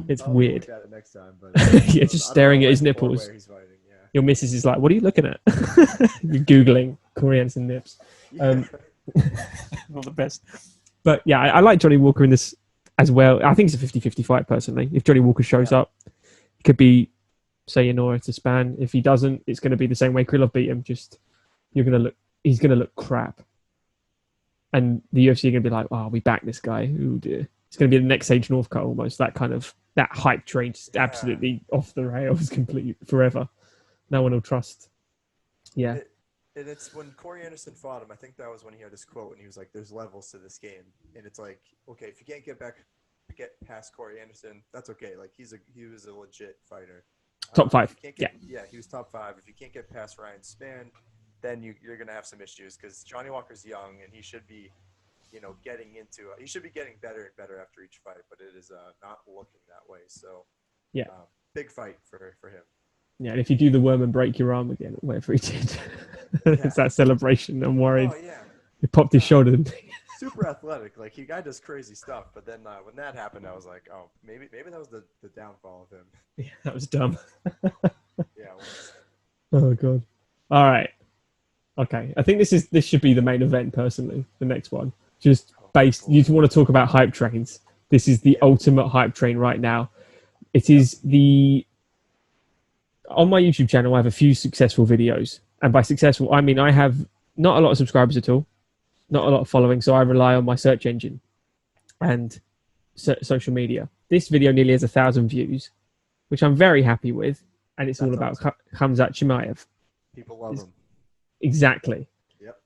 It's weird. Look at it next time, but yeah, just staring at his nipples. Fighting, yeah. Your missus is like, "What are you looking at?" You're googling Corey Anderson nips. Not the best, but yeah, I like Johnny Walker in this as well. I think it's a 50-50 fight personally. If Johnny Walker shows up, it could be Sayonara to Spann. If he doesn't, it's going to be the same way Krylov beat him. Just he's going to look crap. And the UFC are going to be like, oh, we back this guy. Oh dear. It's going to be the next Sage Northcutt almost. That hype train just absolutely off the rails completely forever. No one will trust. Yeah. It's when Corey Anderson fought him, I think that was when he had his quote and he was like, there's levels to this game. And it's like, okay, if you can't get past Corey Anderson, that's okay. Like he was a legit fighter. Top 5. Yeah, he was top 5. If you can't get past Ryan Spann, then you're going to have some issues because Johnny Walker's young and he should be, he should be getting better and better after each fight, but it is not looking that way. So, big fight for him. Yeah, and if you do the worm and break your arm again, whatever he did, it's that celebration. I'm worried. Oh, yeah. He popped his shoulder. Super athletic. Like, he guy does crazy stuff. But then when that happened, I was like, oh, maybe that was the downfall of him. Yeah, that was dumb. Yeah, it was. Oh, God. All right. Okay. I think this should be the main event, personally, the next one. Just based, you want to talk about hype trains. This is the ultimate hype train right now. It is on my YouTube channel, I have a few successful videos. And by successful, I mean I have not a lot of subscribers at all, not a lot of following, so I rely on my search engine and social media. This video nearly has 1,000 views, which I'm very happy with, and it's all about Khamzat Chimaev. People love him. Exactly. Yep.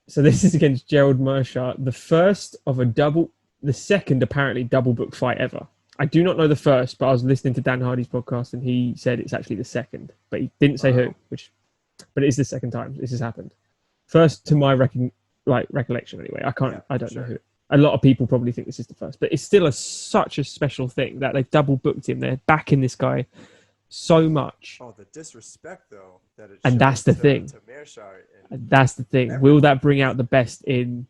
So this is against Gerald Meerschaert, the second apparently double book fight ever. I do not know the first, but I was listening to Dan Hardy's podcast and he said it's actually the second, but he didn't say who. But it is the second time this has happened. First, to my recollection, anyway. I don't know who. A lot of people probably think this is the first, but it's still such a special thing that they've double booked him. They're backing this guy so much. Oh, the disrespect though. And that's the thing. That's the thing. Will that bring out the best in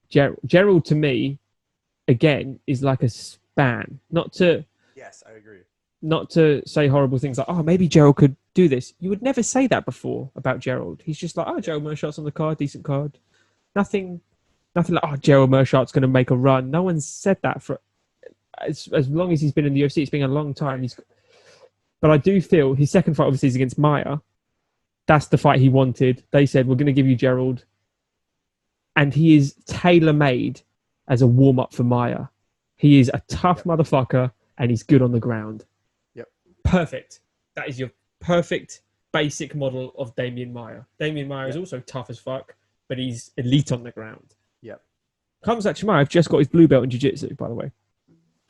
Gerald? Gerald, to me, again, is like a Spann. Yes, I agree. Not to say horrible things like, oh, maybe Gerald could do this. You would never say that before about Gerald. He's just like, oh, Gerald Meerschaert's on the card, decent card. Nothing like, oh, Gerald Meerschaert's going to make a run. No one's said that for as long as he's been in the UFC. It's been a long time. But I do feel his second fight, obviously, is against Maia. That's the fight he wanted. They said, we're going to give you Gerald. And he is tailor-made as a warm-up for Maia. He is a tough motherfucker, and he's good on the ground. Yep. Perfect. That is your perfect basic model of Damian Maia. Damian Maia is also tough as fuck, but he's elite on the ground. Yep. Khamzat Chimaev just got his blue belt in jiu-jitsu, by the way.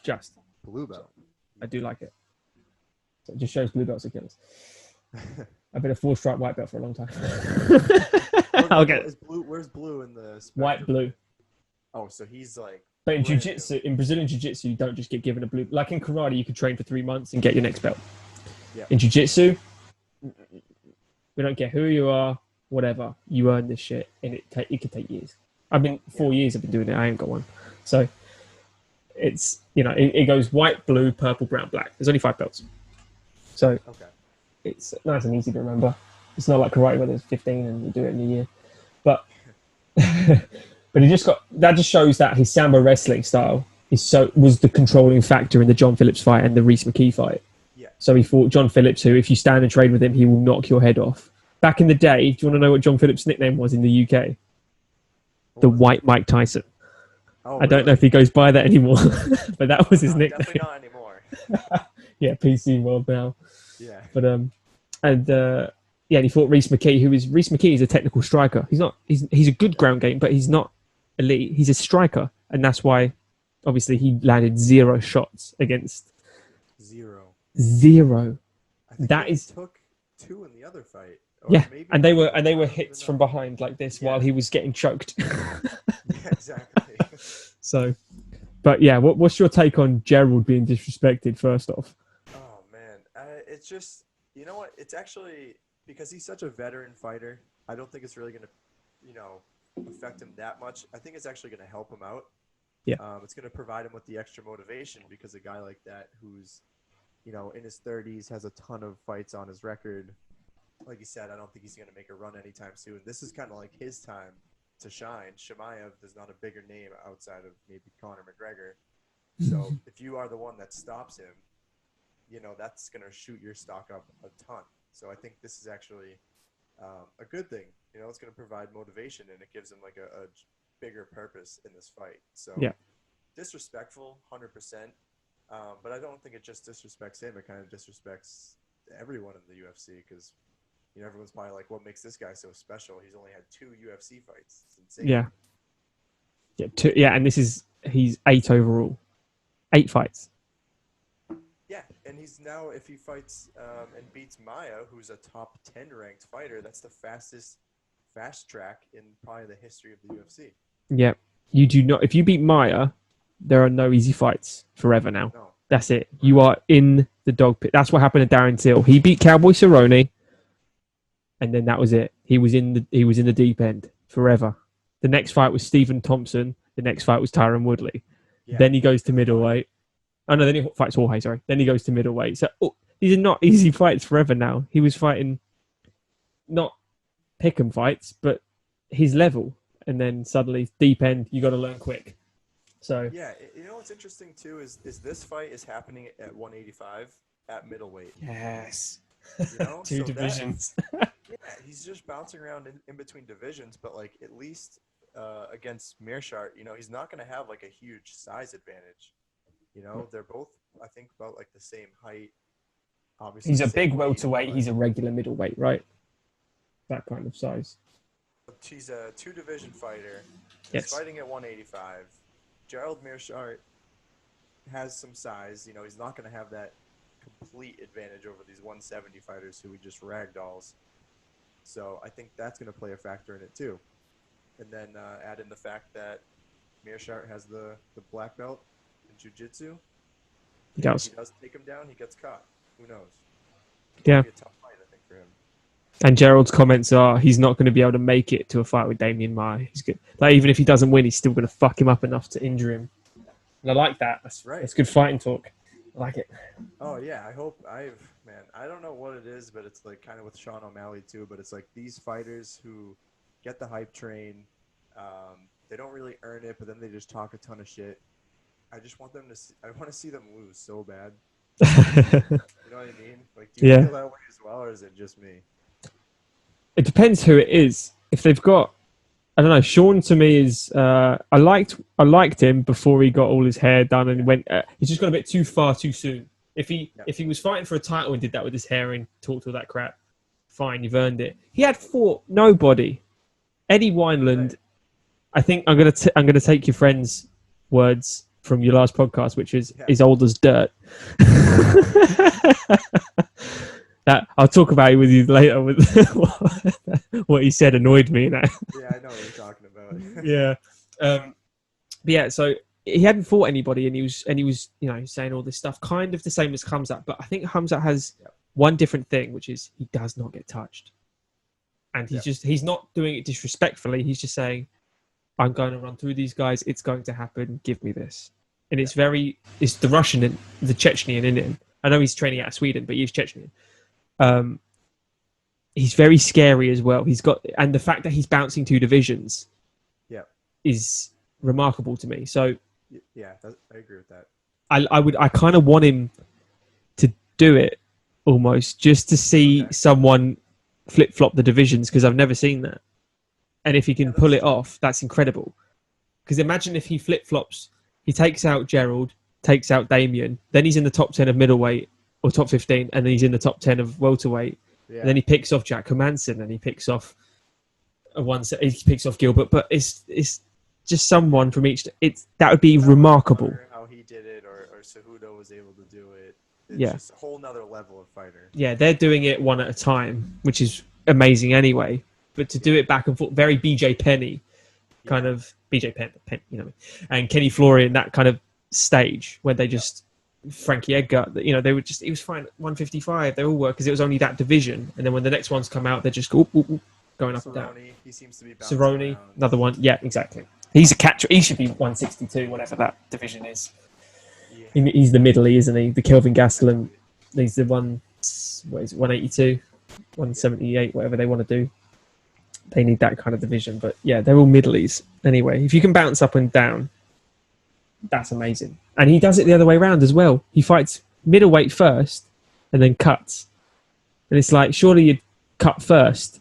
Just. Blue belt. I do like it. So it just shows blue belts are killers. I've been a 4-stripe white belt for a long time. I'll get it. Where's blue in the spectrum? White, blue. Oh, so he's like... But in jiu-jitsu, in Brazilian jiu-jitsu, you don't just get given a blue... Like in karate, you could train for 3 months and get your next belt. Yeah. In jiu-jitsu, we don't care who you are, whatever. You earn this shit, and it could take years. I've been 4 years I've been doing it. I ain't got one. So it's, it goes white, blue, purple, brown, black. There's only 5 belts. So it's nice and easy to remember. It's not like karate where there's 15 and you do it in a year. But but that just shows that his sambo wrestling style was the controlling factor in the John Phillips fight and the Reece McKee fight. Yeah. So he fought John Phillips, who, if you stand and trade with him, he will knock your head off. Back in the day, do you want to know what John Phillips' nickname was in the UK? The White Mike Tyson. Oh, I don't know if he goes by that anymore, but that was his nickname. Definitely not anymore. Yeah, PC world now. Yeah. But and he fought Reece McKee, Reece McKee is a technical striker. He's a good ground game, but he's not elite. He's a striker, and that's why, obviously, he landed 0 shots against 0. I think That he is took 2 in the other fight. and they were hits from behind like this while he was getting choked. Yeah, exactly. So, but yeah, what's your take on Gerald being disrespected? First off, Oh man, it's just, you know what? It's actually because he's such a veteran fighter. I don't think it's really gonna, affect him that much. I think it's actually gonna help him out. Yeah. It's gonna provide him with the extra motivation because a guy like that who's, in his 30s has a ton of fights on his record. Like you said, I don't think he's gonna make a run anytime soon. This is kind of like his time to shine. Chimaev is not a bigger name outside of maybe Conor McGregor. So if you are the one that stops him, that's going to shoot your stock up a ton. So I think this is actually a good thing. It's going to provide motivation, and it gives him like a bigger purpose in this fight. So disrespectful, 100%. But I don't think it just disrespects him. It kind of disrespects everyone in the UFC because, everyone's probably like, what makes this guy so special? He's only had 2 UFC fights. It's insane. Yeah. And he's 8 overall. 8 fights. Yeah, and he's now, if he fights and beats Maia, who's a top 10 ranked fighter, that's the fastest fast track in probably the history of the UFC. Yeah. You do not, if you beat Maia, there are no easy fights forever now. No. That's it. You are in the dog pit. That's what happened to Darren Stewart. He beat Cowboy Cerrone, and then that was it. He was in the deep end forever. The next fight was Stephen Thompson. The next fight was Tyron Woodley. Yeah. Then he goes to middleweight. Oh no, then he fights Jorge, sorry. Then he goes to middleweight. So these are not easy fights forever now. He was fighting not pick'em fights, but his level. And then suddenly deep end, you got to learn quick. So yeah, what's interesting too is this fight is happening at 185 at middleweight. Yes. Two divisions. He's just bouncing around in between divisions, but like at least against Meerschaert, he's not going to have like a huge size advantage. They're both, I think, about like the same height. Obviously, he's a big welterweight. He's a regular middleweight, right? That kind of size. He's a 2-division fighter. Yes. He's fighting at 185. Gerald Meerschaert has some size. He's not going to have that complete advantage over these 170 fighters who he just ragdolls. So I think that's going to play a factor in it too. And then add in the fact that Meerschaert has the black belt in jiu-jitsu. He does. If he does take him down, he gets caught. Who knows? Yeah. It'll be a tough fight, I think, for him. And Gerald's comments are he's not going to be able to make it to a fight with Damian Maia. He's good. Like even if he doesn't win, he's still going to fuck him up enough to injure him. And I like that. That's right. That's good fighting talk. I like it. Oh yeah, I don't know what it is, but it's like kind of with Sean O'Malley too. But it's like these fighters who get the hype train, they don't really earn it, but then they just talk a ton of shit. I just want them to. I want to see them lose so bad. You know what I mean? Like, do you feel that way as well, or is it just me? It depends who it is. If they've got, I don't know. Sean to me is. I liked him before he got all his hair done and went. He's just got a bit too far too soon. If he was fighting for a title and did that with his hair and talked all that crap, fine, you've earned it. He had fought nobody. Eddie Wineland. Right. I think I'm gonna take your friend's words from your last podcast, which is old as dirt. That I'll talk about it with you later. With what he said annoyed me. Now. Yeah, I know what you're talking about. Yeah, but yeah. So he hadn't fought anybody, and he was saying all this stuff, kind of the same as Khamzat. But I think Khamzat has one different thing, which is he does not get touched, and he's not doing it disrespectfully. He's just saying, "I'm going to run through these guys. It's going to happen. Give me this." And it's the Russian and the Chechnyan in him. I know he's training out of Sweden, but he's Chechnyan. He's very scary as well. And the fact that he's bouncing 2 divisions is remarkable to me. So yeah, I agree with that. I kind of want him to do it almost just to see someone flip-flop the divisions, because I've never seen that. And if he can pull it off, that's incredible. Because imagine if he flip-flops, he takes out Gerald, takes out Damian, then he's in the top 10 of middleweight or top 15, and then he's in the top 10 of welterweight. Yeah. And then he picks off Jack Hermanson, and he picks off Gilbert. But it's just someone from each. That would be remarkable. How he did it, or Cejudo was able to do it. It's Yeah. just a whole nother level of fighter. Yeah, they're doing it one at a time, which is amazing anyway. But to do it back and forth, very BJ Penny, kind of BJ Penn, you know, and Kenny Florian, that kind of stage where they just Frankie Edgar, you know, they were just, it was fine at 155. They all were because it was only that division, and then when the next ones come out, they're just going up and down. He seems to be Cerrone, another one. Yeah, exactly. He's a catcher. He should be 162, whatever that division is. Yeah. He's the middle-y, isn't he? The Kelvin Gastelum. He's the one. What is it? 182, 178, whatever they want to do. They need that kind of division, but yeah, they're all middle-ys. Anyway, if you can bounce up and down, that's amazing. And he does it the other way around as well. He fights middleweight first, and then cuts. And it's like, surely you'd cut first,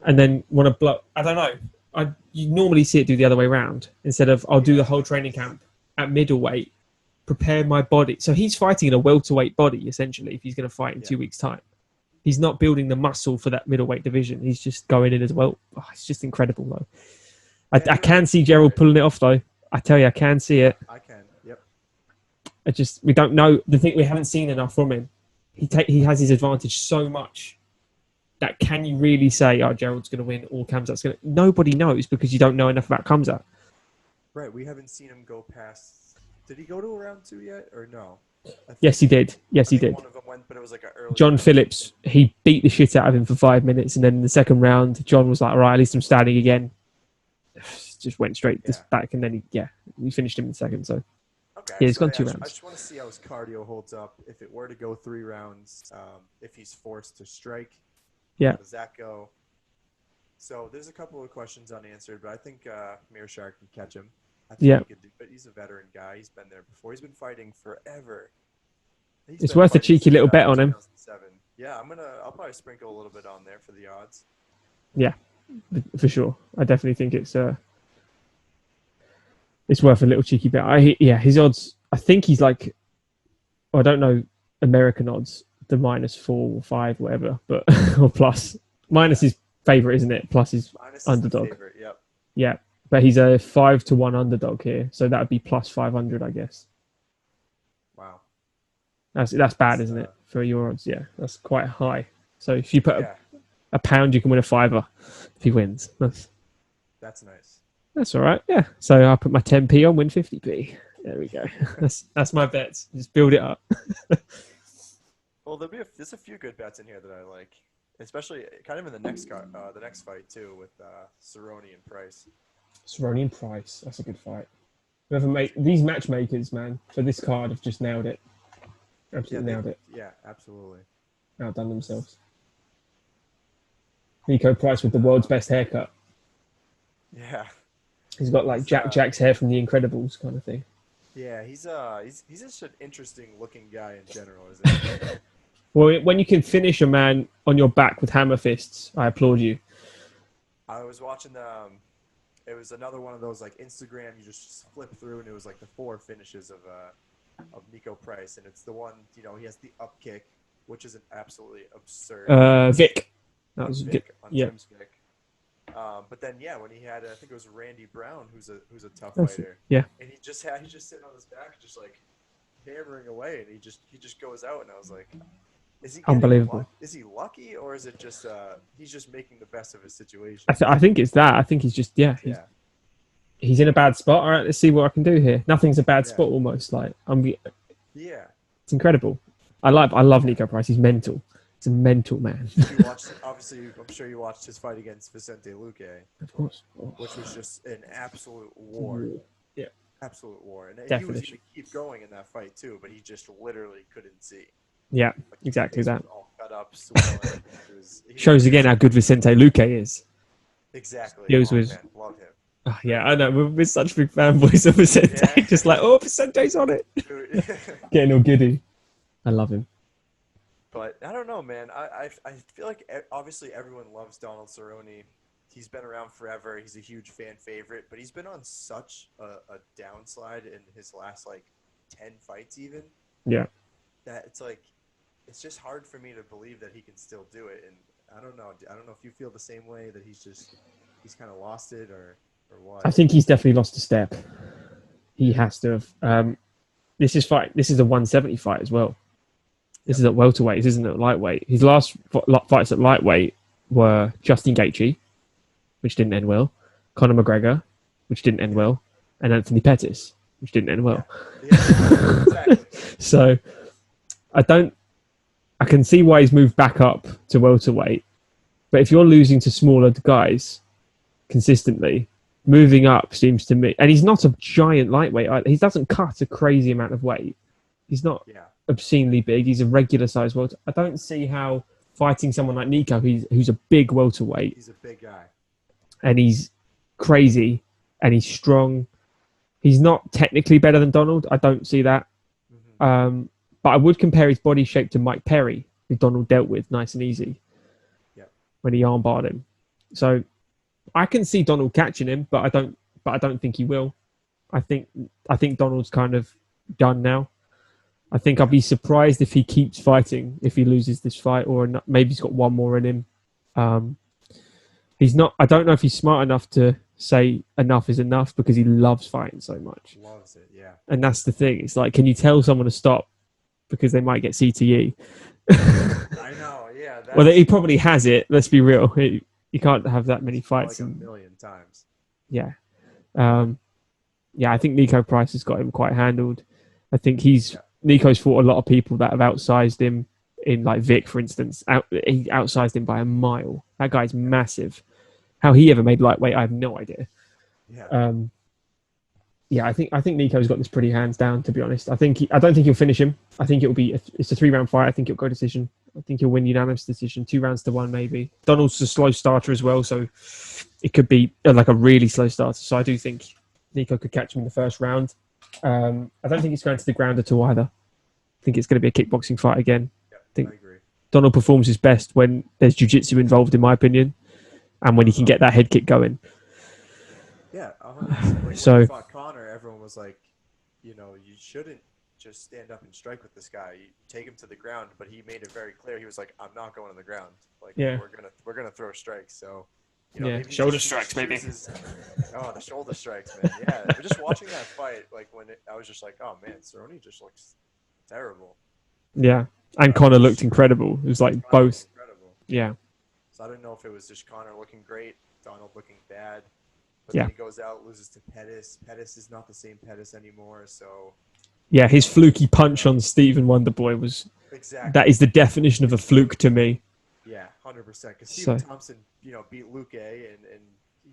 and then want to blow. I don't know. You normally see it do the other way around. Instead of, I'll do the whole training camp at middleweight, prepare my body. So he's fighting in a welterweight body, essentially, if he's going to fight in 2 weeks' time. He's not building the muscle for that middleweight division. He's just going in as well. Oh, it's just incredible, though. I can see Gerald pulling it off, though. I tell you, I can see it. I can, yep. We don't know. The thing, we haven't seen enough from him. He has his advantage so much. That can you really say, oh, Gerald's going to win or Khamzat's going to... Nobody knows because you don't know enough about Khamzat. Right, we haven't seen him go past... Did he go to round 2 yet or no? Yes, he did. Yes, he did. One of them went, but it was like an early... John Phillips, he beat the shit out of him for 5 minutes, and then in the second round, John was like, all right, at least I'm standing again. Just went straight back, and then we finished him in the second, so... Okay, yeah, he's gone 2 rounds. I just want to see how his cardio holds up. If it were to go 3 rounds, if he's forced to strike... Yeah. How does that go? So there's a couple of questions unanswered, but I think Meerschaert can catch him. I think he could do it. He's a veteran guy. He's been there before. He's been fighting forever. It's worth a cheeky little bet on him. Yeah, I'll probably sprinkle a little bit on there for the odds. Yeah, for sure. I definitely think it's worth a little cheeky bet. His odds. I think he's like, I don't know American odds. The -4 or 5, whatever, but or plus. Minus his favorite, isn't it? Plus his underdog. Favorite, yep. Yeah, but he's a 5-1 underdog here, so that would be plus 500, I guess. Wow, that's bad, isn't it? For your odds, yeah, that's quite high. So if you put a pound, you can win a $5 if he wins. That's nice. That's all right. Yeah. So I'll put my 10p on, win 50p. There we go. That's my bets. Just build it up. Well, there's a few good bets in here that I like, especially kind of in the next fight too with Cerrone and Price. Cerrone and Price, that's a good fight. These matchmakers, man, for this card have just nailed it. Absolutely nailed it. Yeah, absolutely. Outdone themselves. Niko Price with the world's best haircut. Yeah. He's got like Jack's hair from The Incredibles kind of thing. Yeah, he's just an interesting looking guy in general, isn't he? Well, when you can finish a man on your back with hammer fists, I applaud you. I was watching it was another one of those like Instagram, you just flip through and it was like the 4 finishes of Niko Price, and it's the one, he has the up kick, which is an absolutely absurd. Vic. That was Vic. On yeah. Tim's Vic. But then when he had I think it was Randy Brown, who's a tough fighter. Yeah. And he's just sitting on his back, just like hammering away, and he just goes out, and I was like, is he unbelievable? Is he lucky, or is it just he's just making the best of his situation? I think it's that. I think he's just he's in a bad spot. All right, let's see what I can do here. Nothing's a bad spot almost. Like it's incredible. I love Niko Price. He's mental. He's a mental man. Obviously, I'm sure you watched his fight against Vicente Luque. Of course. Which was just an absolute war. Yeah. Absolute war. And Definition. he was going to keep going in that fight, too, but he just literally couldn't see. Yeah, exactly that. All cut up, swelling. Shows again how good Vicente Luque is. Exactly. Man, love him. Oh, yeah, I know. We're such big fanboys of Vicente. Yeah. Just like, Vicente's on it. Getting all giddy. I love him. But I don't know, man. I feel like obviously everyone loves Donald Cerrone. He's been around forever. He's a huge fan favorite, but he's been on such a downslide in his last 10 fights even. Yeah. That it's just hard for me to believe that he can still do it. And I don't know if you feel the same way, that he's kind of lost it, or or what? I think he's definitely lost a step. He has to have. This is a 170 fight as well. This is at welterweight. This isn't at lightweight. His last fights at lightweight were Justin Gaethje, which didn't end well, Conor McGregor, which didn't end well, and Anthony Pettis, which didn't end well. Yeah, exactly. So I can see why he's moved back up to welterweight. But if you're losing to smaller guys consistently, moving up seems to me, and he's not a giant lightweight. He doesn't cut a crazy amount of weight. He's not obscenely big. He's a regular size welterweight. I don't see how fighting someone like Niko, who's a big welterweight. He's a big guy. And he's crazy, and he's strong. He's not technically better than Donald. I don't see that. Mm-hmm. But I would compare his body shape to Mike Perry, who Donald dealt with nice and easy when he armbarred him. So I can see Donald catching him, but I don't think he will. I think Donald's kind of done now. I think I'll be surprised if he keeps fighting, if he loses this fight, or maybe he's got one more in him. He's not. I don't know if he's smart enough to say enough is enough, because he loves fighting so much. Loves it, yeah. And that's the thing. It's like, can you tell someone to stop because they might get CTE? I know, yeah. Well, he probably has it. Let's be real. You can't have that many fights. Like a million times. Yeah. I think Niko Price has got him quite handled. I think Niko's fought a lot of people that have outsized him. In like Vic, for instance, he outsized him by a mile. That guy's massive. How he ever made lightweight, I have no idea. I think Niko's got this pretty hands down, to be honest. I don't think he'll finish him. I think it's a 3-round fight. I think it'll go decision. I think he'll win unanimous decision, 2-1 maybe. Donald's a slow starter as well, so it could be like a really slow starter. So I do think Niko could catch him in the first round. I don't think it's going to the ground at all either. I think it's going to be a kickboxing fight again. I agree. Donald performs his best when there's jiu-jitsu involved, in my opinion, and when he can get that head kick going. Yeah, 100%. When he fought Conor, everyone was like, you shouldn't just stand up and strike with this guy. You take him to the ground, but he made it very clear. He was like, "I'm not going to the ground. We're gonna throw strikes." So, shoulder strikes, maybe. The shoulder strikes, man. Yeah, but just watching that fight, I was just like, "Oh man, Cerrone just looks terrible." Yeah. And Conor looked incredible. It was like both. Incredible. Yeah. So I don't know if it was just Conor looking great, Donald looking bad. But then he goes out, loses to Pettis. Pettis is not the same Pettis anymore. So. Yeah, his fluky punch on Stephen Wonderboy was. Exactly. That is the definition of a fluke to me. Yeah, 100%. Because Stephen Thompson, beat Luke and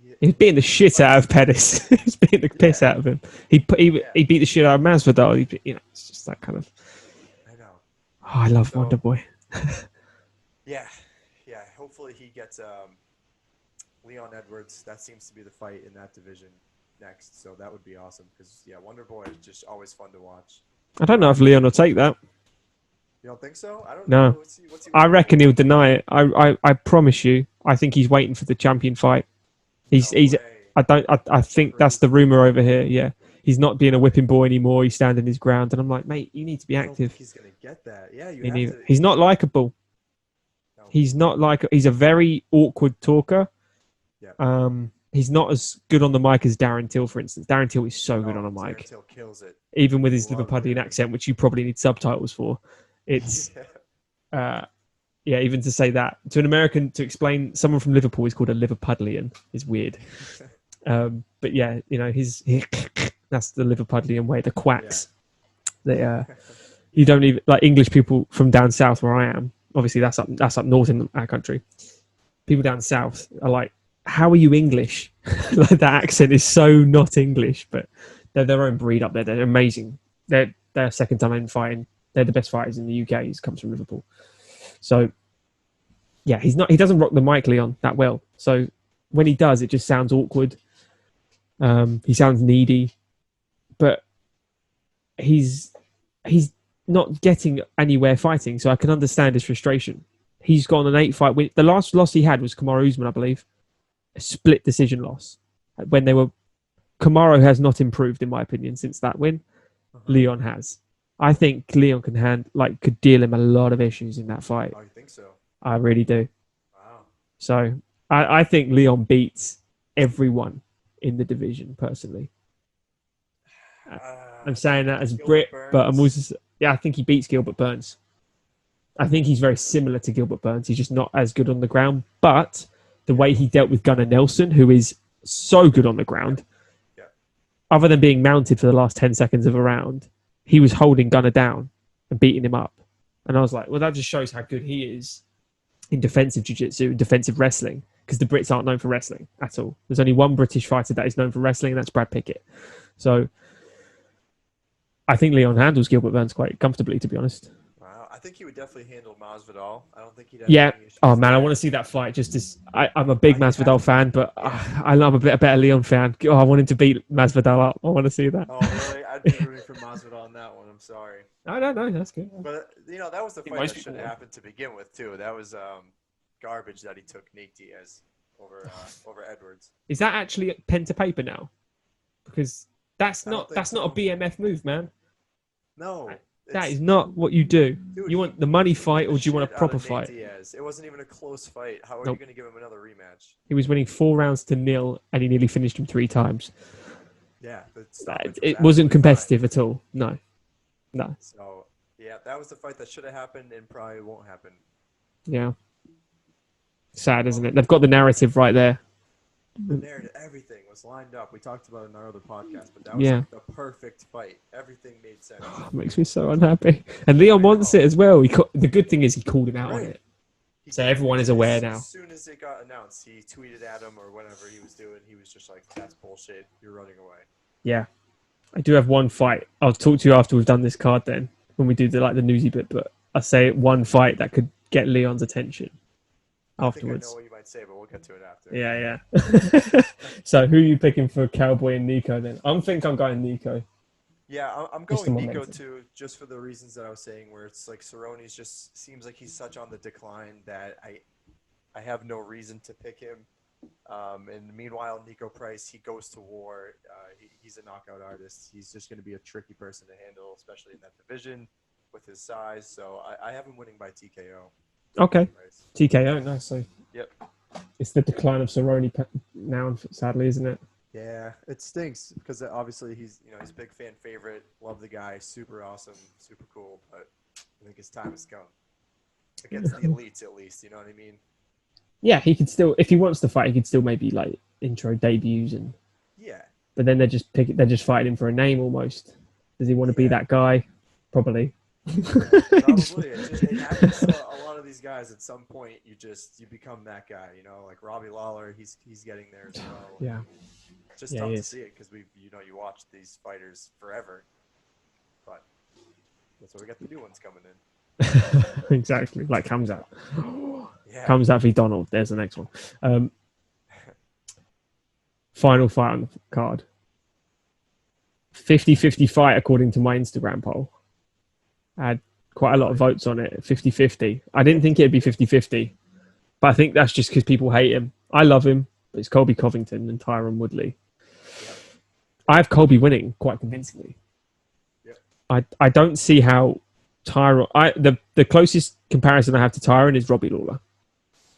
he was beating the shit out of Pettis. He was beating the piss out of him. He beat the shit out of Masvidal. It's just that kind of. Oh, I love Wonderboy. yeah. Hopefully he gets Leon Edwards. That seems to be the fight in that division next. So that would be awesome because Wonderboy is just always fun to watch. I don't know if Leon will take that. You don't think so? I don't know. What's he I reckon he'll deny it. I promise you. I think he's waiting for the champion fight. I think that's the rumor over here. Yeah. He's not being a whipping boy anymore. He's standing his ground. And I'm like, mate, you need to be active. I don't think he's going to get that. Yeah, He's not likable. No. He's a very awkward talker. Yeah. He's not as good on the mic as Darren Till, for instance. Darren Till is so good on a mic. Darren Till kills it. Even with his Liverpudlian accent, which you probably need subtitles for. It's, even to say that. To an American, to explain someone from Liverpool is called a Liverpudlian is weird. But yeah, that's the Liverpudlian way, the quacks. Yeah. You don't even, like English people from down south where I am, obviously that's up north in our country. People down south are like, how are you English? Like that accent is so not English, but they're their own breed up there. They're amazing. They're second time in fighting. They're the best fighters in the UK. He comes from Liverpool. So yeah, he doesn't rock the mic, Leon, that well. So when he does, it just sounds awkward. He sounds needy, but he's not getting anywhere fighting. So I can understand his frustration. He's got an 8-fight win. The last loss he had was Kamaru Usman, I believe, a split decision loss. Kamaru has not improved, in my opinion, since that win. Leon has. I think Leon could deal him a lot of issues in that fight. Oh, you think so? I really do. Wow. So I think Leon beats everyone in the division, personally. I'm saying that as a Gilbert Brit, Burns. but I'm also... Yeah, I think he beats Gilbert Burns. I think he's very similar to Gilbert Burns. He's just not as good on the ground. But the way he dealt with Gunnar Nelson, who is so good on the ground, other than being mounted for the last 10 seconds of a round, he was holding Gunnar down and beating him up. And I was like, well, that just shows how good he is in defensive jiu-jitsu and defensive wrestling, because the Brits aren't known for wrestling at all. There's only one British fighter that is known for wrestling, and that's Brad Pickett. So I think Leon handles Gilbert Burns quite comfortably, to be honest. Wow, I think he would definitely handle Masvidal. I don't think he'd have Yeah. any issues Oh, man, there. I want to see that fight. Just as I'm a big Masvidal fan, but I'm a better Leon fan. Oh, I want him to beat Masvidal up. I want to see that. Oh, really? I'd be rooting for Masvidal on that one. I'm sorry. No, that's good. But, that was the fight that should have happened to begin with, too. That was garbage that he took Nate Diaz over Edwards. Is that actually pen to paper now? Because that's not a BMF move, man. No. That is not what you do. Dude, you want the money fight, or do you want a proper fight? Diaz. It wasn't even a close fight. How are you going to give him another rematch? He was winning 4 rounds to 0, and he nearly finished him 3 times. Yeah. It wasn't competitive at all. No. So, yeah, that was the fight that should have happened and probably won't happen. Yeah. Sad, isn't it? They've got the narrative right there. The narrative, everything was lined up. We talked about it in our other podcast, but that was like the perfect fight. Everything made sense. Makes me so unhappy. And Leon wants it as well. The good thing is he called him out on it. So everyone is aware now. As soon as it got announced, he tweeted at him or whatever he was doing. He was just like, that's bullshit. You're running away. Yeah. I do have one fight. I'll talk to you after we've done this card then, when we do the newsy bit, but I say one fight that could get Leon's attention afterwards. I know what you might say, but we'll get to it after. Yeah. So who are you picking for Cowboy and Niko then? I'm going Niko. Yeah, I'm going Niko too, just for the reasons that I was saying, where it's like Cerrone's just seems like he's such on the decline that I have no reason to pick him. And meanwhile, Niko Price, he goes to war. He's a knockout artist. He's just going to be a tricky person to handle, especially in that division with his size. So I have him winning by TKO. Okay. TKO, nice. So yep. It's the decline of Cerrone now, sadly, isn't it? Yeah, it stinks because obviously he's a big fan favorite. Love the guy, super awesome, super cool. But I think his time has come against the elites, at least. You know what I mean? Yeah, he could still, if he wants to fight, he could still maybe intro debuts and. Yeah. But then they're just fighting him for a name almost. Does he want to be that guy? Probably. Probably. It happens to a lot of these guys. At some point, you become that guy. Like Robbie Lawler, he's getting there as well. Yeah. It's just tough to see it because you watch these fighters forever, but that's why we got the new ones coming in. Exactly, like Khamzat. Yeah. Khamzat v Donald. There's the next one. Final fight on the card. 50-50 fight according to my Instagram poll. I had quite a lot of votes on it, 50-50. I didn't think it'd be 50-50, but I think that's just because people hate him. I love him, but it's Colby Covington and Tyron Woodley. Yep. I have Colby winning quite convincingly. Yep. I don't see how Tyron... The closest comparison I have to Tyron is Robbie Lawler,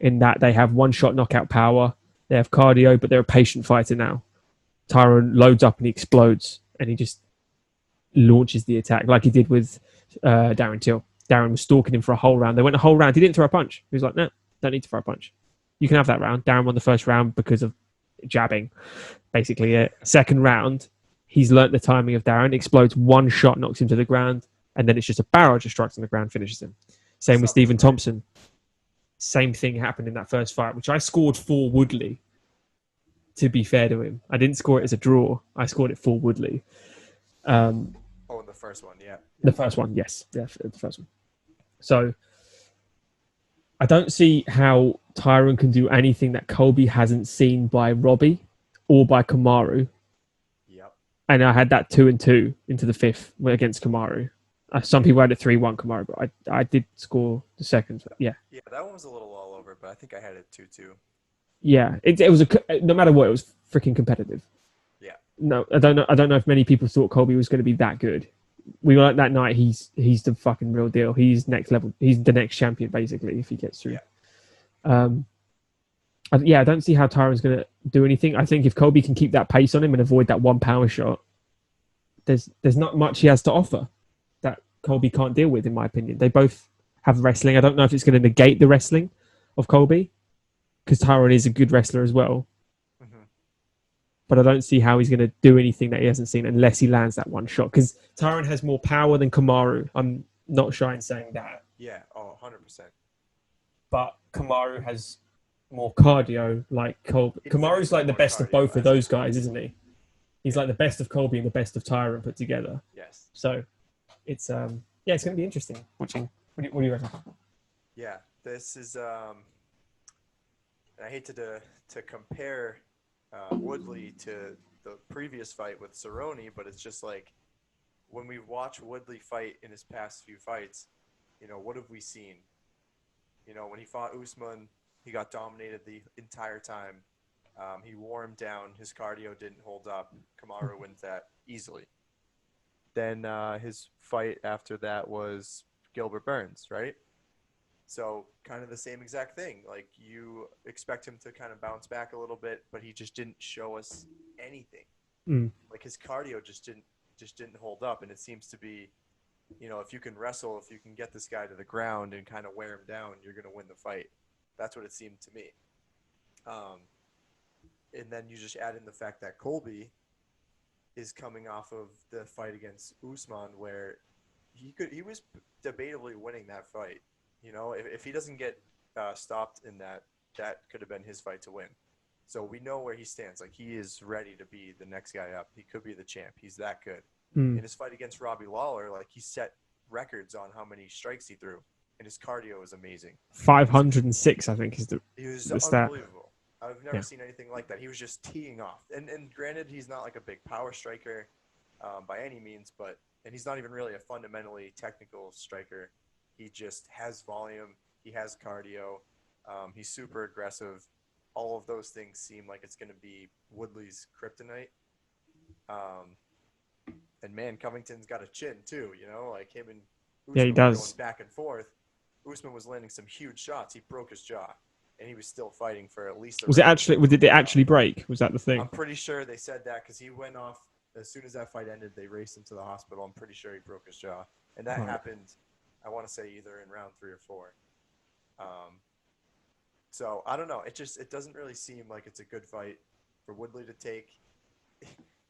in that they have one-shot knockout power, they have cardio, but they're a patient fighter now. Tyron loads up and he explodes, and he just launches the attack like he did with Darren Till. Darren was stalking him for a whole round. They went a whole round. He didn't throw a punch. He was like, no, don't need to throw a punch. You can have that round. Darren won the first round because of jabbing, basically it. Second round, he's learnt the timing of Darren, explodes one shot, knocks him to the ground, and then it's just a barrage of strikes on the ground, finishes him. Same with Stephen Thompson. Same thing happened in that first fight, which I scored for Woodley, to be fair to him. I didn't score it as a draw. I scored it for Woodley. In the first one, yeah. The first one, yes. Yeah, the first one. So I don't see how Tyron can do anything that Colby hasn't seen by Robbie or by Kamaru. Yep. And I had that 2-2 into the fifth against Kamaru. Some people had it 3-1 Kamaru, but I did score the second. Yeah. Yeah, that one was a little all over, but I think I had it 2-2. Yeah, it was no matter what, it was freaking competitive. Yeah. No, I don't know if many people thought Colby was going to be that good. We were like that night. He's the fucking real deal. He's next level. He's the next champion basically if he gets through. Yeah. I don't see how Tyron's going to do anything. I think if Colby can keep that pace on him and avoid that one power shot, there's not much he has to offer that Colby can't deal with, in my opinion. They both have wrestling. I don't know if it's going to negate the wrestling of Colby, because Tyron is a good wrestler as well. Mm-hmm. But I don't see how he's going to do anything that he hasn't seen unless he lands that one shot. Because Tyron has more power than Kamaru. I'm not shy in saying that. Yeah, 100%. But Kamaru has more cardio, like Colby. Kamaru's like the best of both of those guys, isn't he? He's like the best of Colby and the best of Tyron put together. Yes. So it's it's going to be interesting watching. What do you reckon? Yeah, this is I hate to compare Woodley to the previous fight with Cerrone, but it's just like when we watch Woodley fight in his past few fights, what have we seen? When he fought Usman, he got dominated the entire time. He wore him down. His cardio didn't hold up. Kamaru wins that easily. Then his fight after that was Gilbert Burns, right? So kind of the same exact thing. Like, you expect him to kind of bounce back a little bit, but he just didn't show us anything. Like, his cardio just didn't hold up, and it seems to be, if you can wrestle, if you can get this guy to the ground and kind of wear him down, you're going to win the fight. That's what it seemed to me. And then you just add in the fact that Colby is coming off of the fight against Usman, where he was debatably winning that fight. If he doesn't get stopped in that could have been his fight to win. So we know where he stands. Like, he is ready to be the next guy up. He could be the champ. He's that good. In his fight against Robbie Lawler, like, he set records on how many strikes he threw, and his cardio is amazing. 506, I think, is the stat. Unbelievable. I've never seen anything like that. He was just teeing off. And granted, he's not like a big power striker by any means, and he's not even really a fundamentally technical striker. He just has volume. He has cardio. He's super aggressive. All of those things seem like it's going to be Woodley's kryptonite. And man, Covington's got a chin too, like him and Usman he does. going back and forth. Usman was landing some huge shots. He broke his jaw, and he was still fighting for at least. Did it actually break? Was that the thing? I'm pretty sure they said that because he went off as soon as that fight ended. They raced him to the hospital. I'm pretty sure he broke his jaw, and that happened. I want to say either in round 3 or 4. So I don't know. It doesn't really seem like it's a good fight for Woodley to take.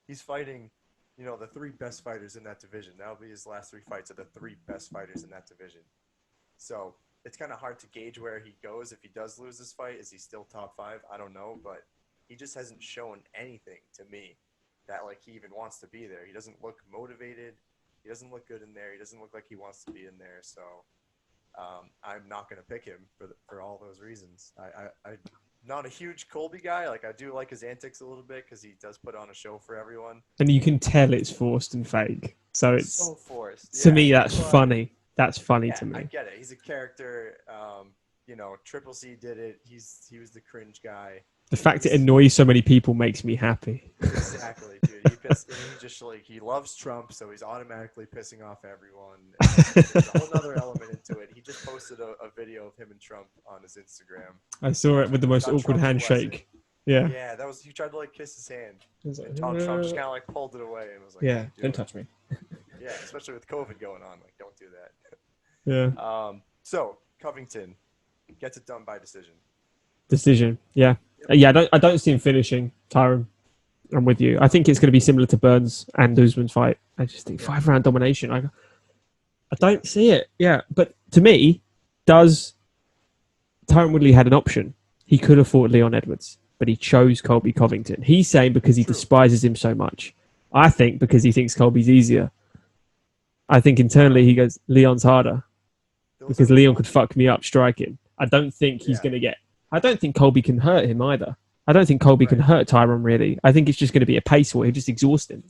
He's fighting, the 3 best fighters in that division. That'll be his last 3 fights, are the 3 best fighters in that division. So it's kind of hard to gauge where he goes if he does lose this fight. Is he still top 5? I don't know, but he just hasn't shown anything to me that, like, he even wants to be there. He doesn't look motivated. He doesn't look good in there. He doesn't look like he wants to be in there. So I'm not going to pick him for all those reasons. I'm not a huge Colby guy. Like, I do like his antics a little bit because he does put on a show for everyone. And you can tell it's forced and fake. So it's so forced. To me, that's funny. That's funny to me. I get it. He's a character. Triple C did it. He was the cringe guy. The fact it annoys so many people makes me happy. Exactly, dude. He loves Trump, so he's automatically pissing off everyone. There's a whole other element into it. He just posted a video of him and Trump on his Instagram. I saw it with the most awkward handshake. Yeah. Yeah, he tried to kiss his hand. Like, and Trump just kind of pulled it away and was like, "Yeah, don't touch me." Yeah, especially with COVID going on, don't do that. Yeah. So Covington gets it done by decision. Yeah. Yeah, I don't see him finishing, Tyron. I'm with you. I think it's going to be similar to Burns and Usman's fight. I just think 5-round domination. I don't see it. Yeah, but to me, Tyron Woodley had an option. He could have fought Leon Edwards, but he chose Colby Covington. He's saying because he despises him so much. I think because he thinks Colby's easier. I think internally he goes, Leon's harder because Leon could fuck me up striking. I don't think he's going to get... I don't think Colby can hurt him either. I don't think Colby can hurt Tyron, really. I think it's just going to be a pace war. He'll just exhaust him.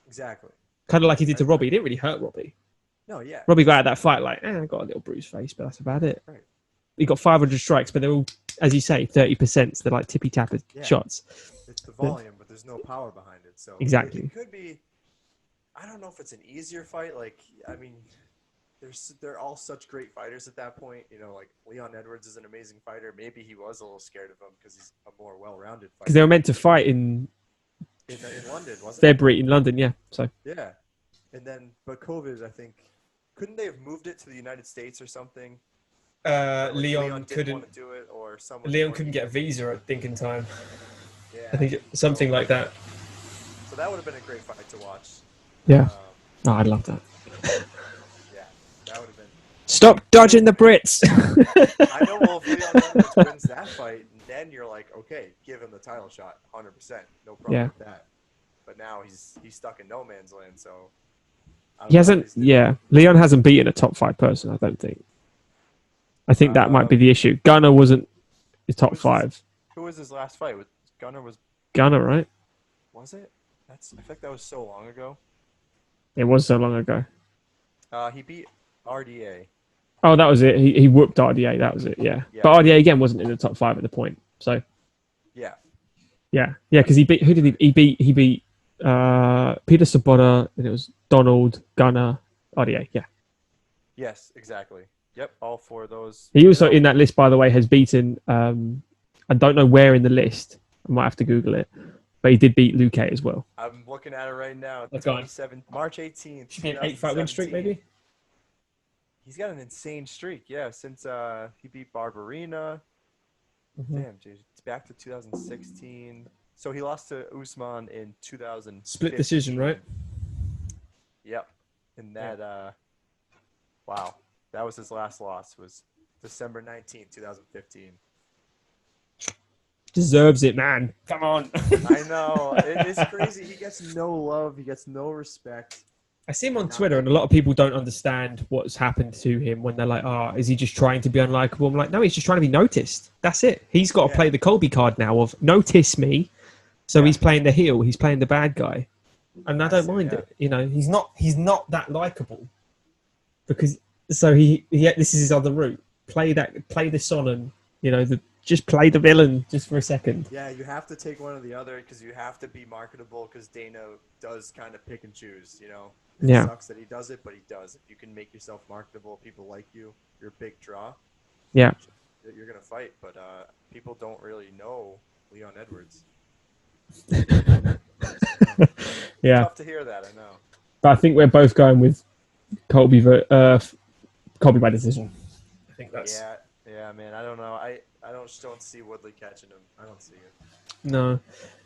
Exactly. Kind of like he did to Robbie. He didn't really hurt Robbie. No, yeah. Robbie got out of that fight I got a little bruised face, but that's about it. Right. He got 500 strikes, but they're all, as you say, 30%. So they're like tippy-tapper shots. It's the volume, but there's no power behind it. So exactly. It could be... I don't know if it's an easier fight. they're all such great fighters at that point. You know, like Leon Edwards is an amazing fighter. Maybe he was a little scared of him because he's a more well-rounded fighter. Because they were meant to fight in London, wasn't it? February in London, yeah. So yeah, and then but COVID, I think, couldn't they have moved it to the United States or something? Leon couldn't want to do it, or someone. Leon couldn't get a visa, I think, in time. Yeah, I think something like that. So that would have been a great fight to watch. Yeah. Oh, I'd love that. Yeah, that would have been. Stop dodging the Brits. I know. Well, if Leon Edwards wins that fight, then you're like, okay, give him the title shot, 100%, no problem with that. But now he's stuck in no man's land, so. He hasn't. Yeah, Leon hasn't beaten a top 5 person. I don't think. I think that might be the issue. Gunnar wasn't the top 5. Who was his last fight? Gunnar was. Gunnar, right? Was it? I think that was so long ago. It was so long ago. He beat RDA. Oh, that was it. He whooped RDA. That was it. Yeah. But RDA again wasn't in the top 5 at the point. So. Yeah. Yeah. Because he beat. Who did he beat? He beat Peter Sabota, and it was Donald, Gunnar, RDA. Yeah. Yes, exactly. Yep, all 4 of those. He also in that list, by the way, has beaten. I don't know where in the list. I might have to Google it. But he did beat Luque as well. I'm looking at it right now. March 18th. Should be an 8-fight win streak, maybe? He's got an insane streak, yeah, since he beat Barberina. Mm-hmm. Damn, dude. It's back to 2016. So he lost to Usman in 2000. Split decision, right? Yep. And that, wow. That was his last loss, was December 19th, 2015. Deserves it, man. Come on. I know. It's crazy. He gets no love. He gets no respect. I see him on Twitter, and a lot of people don't understand what's happened to him when they're like, is he just trying to be unlikable? I'm like, no, he's just trying to be noticed. That's it. He's got to play the Colby card now of notice me. So he's playing the heel. He's playing the bad guy. And I don't mind it. You know, he's not that likable. Because, so this is his other route. Play this on and, you know, just play the villain just for a second. Yeah, you have to take one or the other because you have to be marketable because Dana does kind of pick and choose, you know. It sucks that he does it, but he does. If you can make yourself marketable, people like you, you're a big draw. Yeah. You're going to fight, but people don't really know Leon Edwards. Yeah. Tough to hear that, I know. But I think we're both going with Colby by decision. I think that's... Yeah, man, I don't know. I don't see Woodley catching him. I don't see it. No,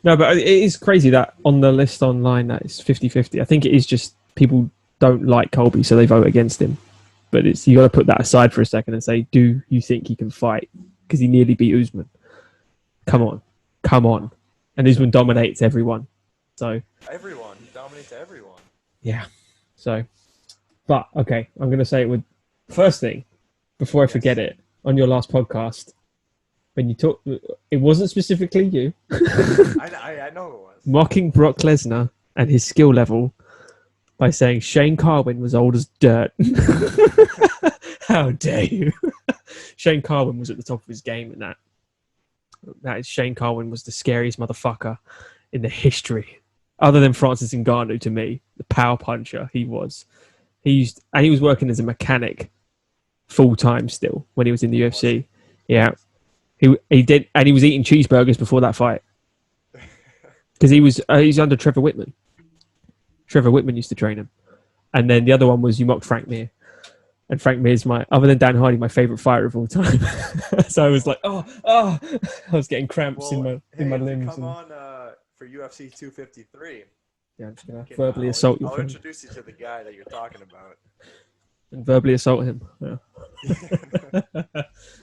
but it is crazy that on the list online that it's 50-50. I think it is just people don't like Colby, so they vote against him. But you got to put that aside for a second and say, do you think he can fight? Because he nearly beat Usman. Come on. And Usman dominates everyone. So everyone. He dominates everyone. Yeah. So, but okay, I'm going to say it with first thing before I forget it. On your last podcast, when you talked, it wasn't specifically you. I know it was. Mocking Brock Lesnar and his skill level by saying Shane Carwin was old as dirt. How dare you? Shane Carwin was at the top of his game in that. Shane Carwin was the scariest motherfucker in the history. Other than Francis Ngannou to me, the power puncher he was. He was working as a mechanic full time still when he was in the UFC. Yeah. He did, and he was eating cheeseburgers before that fight. Because he's under Trevor Whitman. Trevor Whitman used to train him. And then the other one was you mocked Frank Mir. And Frank Mir is other than Dan Hardy, my favourite fighter of all time. So I was like, I was getting cramps in my limbs. Come on for UFC 253. Yeah, I'm just going to verbally assault you. I'll introduce you to the guy that you're talking about. And verbally assault him. Yeah.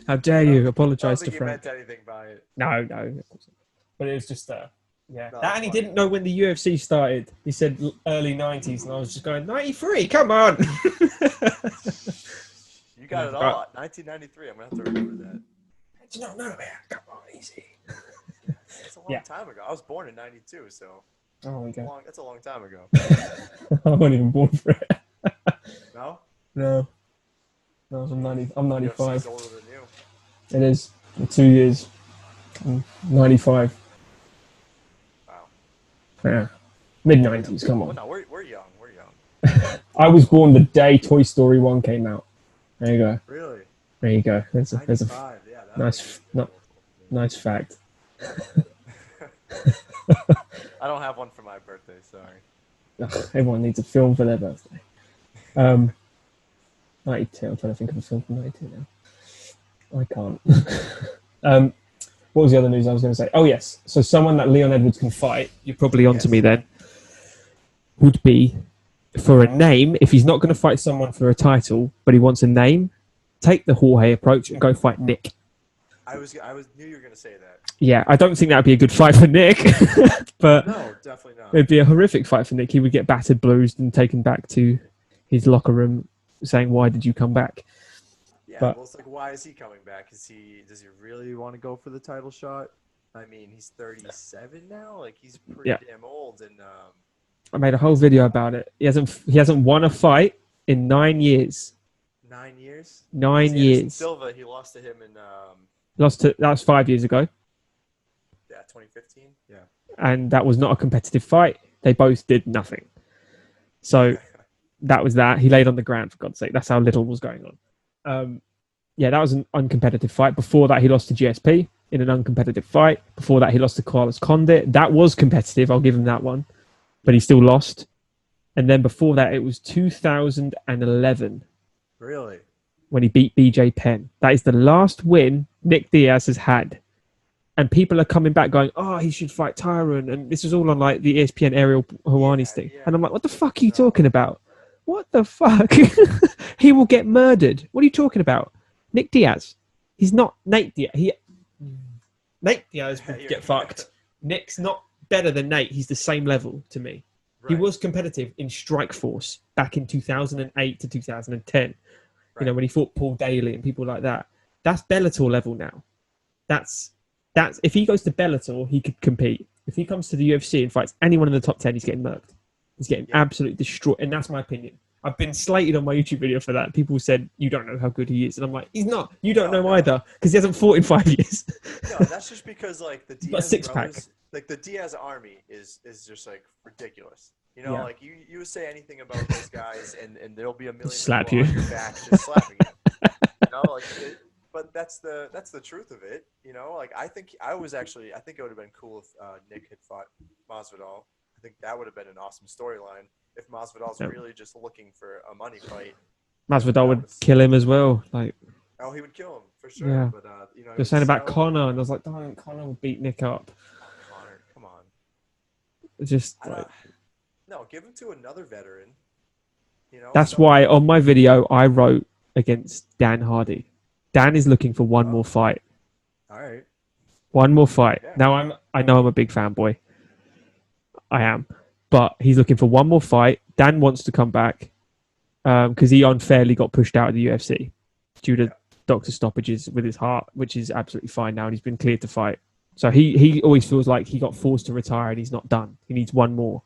How dare you? Apologise to Frank. I don't think he meant anything by it. No. But it was just, and he didn't know when the UFC started. He said early 90s, and I was just going, 93, come on! You got it all. 1993, I'm going to have to remember that. Did you not know, man? Come on, easy. That's a long time ago. I was born in 92, so... Oh my God. That's a long time ago. I wasn't even born for it. No? No, I'm 95. UFC's older than you. It is. In 2 years. I'm 95. Wow. Yeah. Mid-90s, come on. Well, no, we're young. We're young. I was born the day Toy Story 1 came out. There you go. Really? There you go. There's a Yeah, nice fact. I don't have one for my birthday, sorry. Ugh, everyone needs a film for their birthday. 92. I'm trying to think of a film from 92 now. I can't. What was the other news I was going to say? Oh, yes. So someone that Leon Edwards can fight, you're probably onto me then, would be for a name. If he's not going to fight someone for a title, but he wants a name, take the Jorge approach and go fight Nick. I knew you were going to say that. Yeah, I don't think that would be a good fight for Nick, but no, definitely not. It'd be a horrific fight for Nick. He would get battered, bruised, and taken back to his locker room, saying, "Why did you come back?" Yeah, well, it's like, why is he coming back? Does he really want to go for the title shot? I mean, he's 37 now. Like, he's pretty damn old. And I made a whole video about it. He hasn't won a fight in 9 years. 9 years. 9 years. Silva, he lost to him in. That was 5 years ago. Yeah, 2015. Yeah. And that was not a competitive fight. They both did nothing. So that was that. He laid on the ground, for God's sake. That's how little was going on. That was an uncompetitive fight. Before that, he lost to GSP in an uncompetitive fight. Before that, he lost to Carlos Condit. That was competitive. I'll give him that one. But he still lost. And then before that, it was 2011. Really? When he beat BJ Penn. That is the last win Nick Diaz has had. And people are coming back going, oh, he should fight Tyron. And this is all on like the ESPN Ariel Helwani's thing. Yeah. And I'm like, what the fuck are you talking about? What the fuck? He will get murdered. What are you talking about? Nick Diaz. He's not Nate Diaz. Nate Diaz would get fucked. Nick's not better than Nate. He's the same level to me. Right. He was competitive in Strikeforce back in 2008 to 2010. Right. You know, when he fought Paul Daly and people like that. That's Bellator level now. That's if he goes to Bellator, he could compete. If he comes to the UFC and fights anyone in the top 10, he's getting murked. He's getting absolutely destroyed. And that's my opinion. I've been slated on my YouTube video for that. People said, you don't know how good he is. And I'm like, he's not. You don't know either. Because he hasn't fought in 5 years. No, that's just because, like, the Diaz brothers, like, the Diaz army is just, like, ridiculous. You know, like, you say anything about those guys, and there'll be a million slap you. On your back just slapping you. You know, like, but that's the truth of it. You know, like, I think it would have been cool if Nick had fought Masvidal. I think that would have been an awesome storyline if Masvidal's really just looking for a money fight. Masvidal would kill him as well. Like, he would kill him for sure. Yeah. But you know, you're saying about Conor, and I was like, darn, Conor would beat Nick up. Conor, come on. Just like, no, give him to another veteran. You know. That's why on my video I wrote against Dan Hardy. Dan is looking for one more fight. All right. One more fight. Yeah. Now I know I'm a big fanboy. I am. But he's looking for one more fight. Dan wants to come back because he unfairly got pushed out of the UFC due to doctor stoppages with his heart, which is absolutely fine now. And he's been cleared to fight. So he always feels like he got forced to retire and he's not done. He needs one more.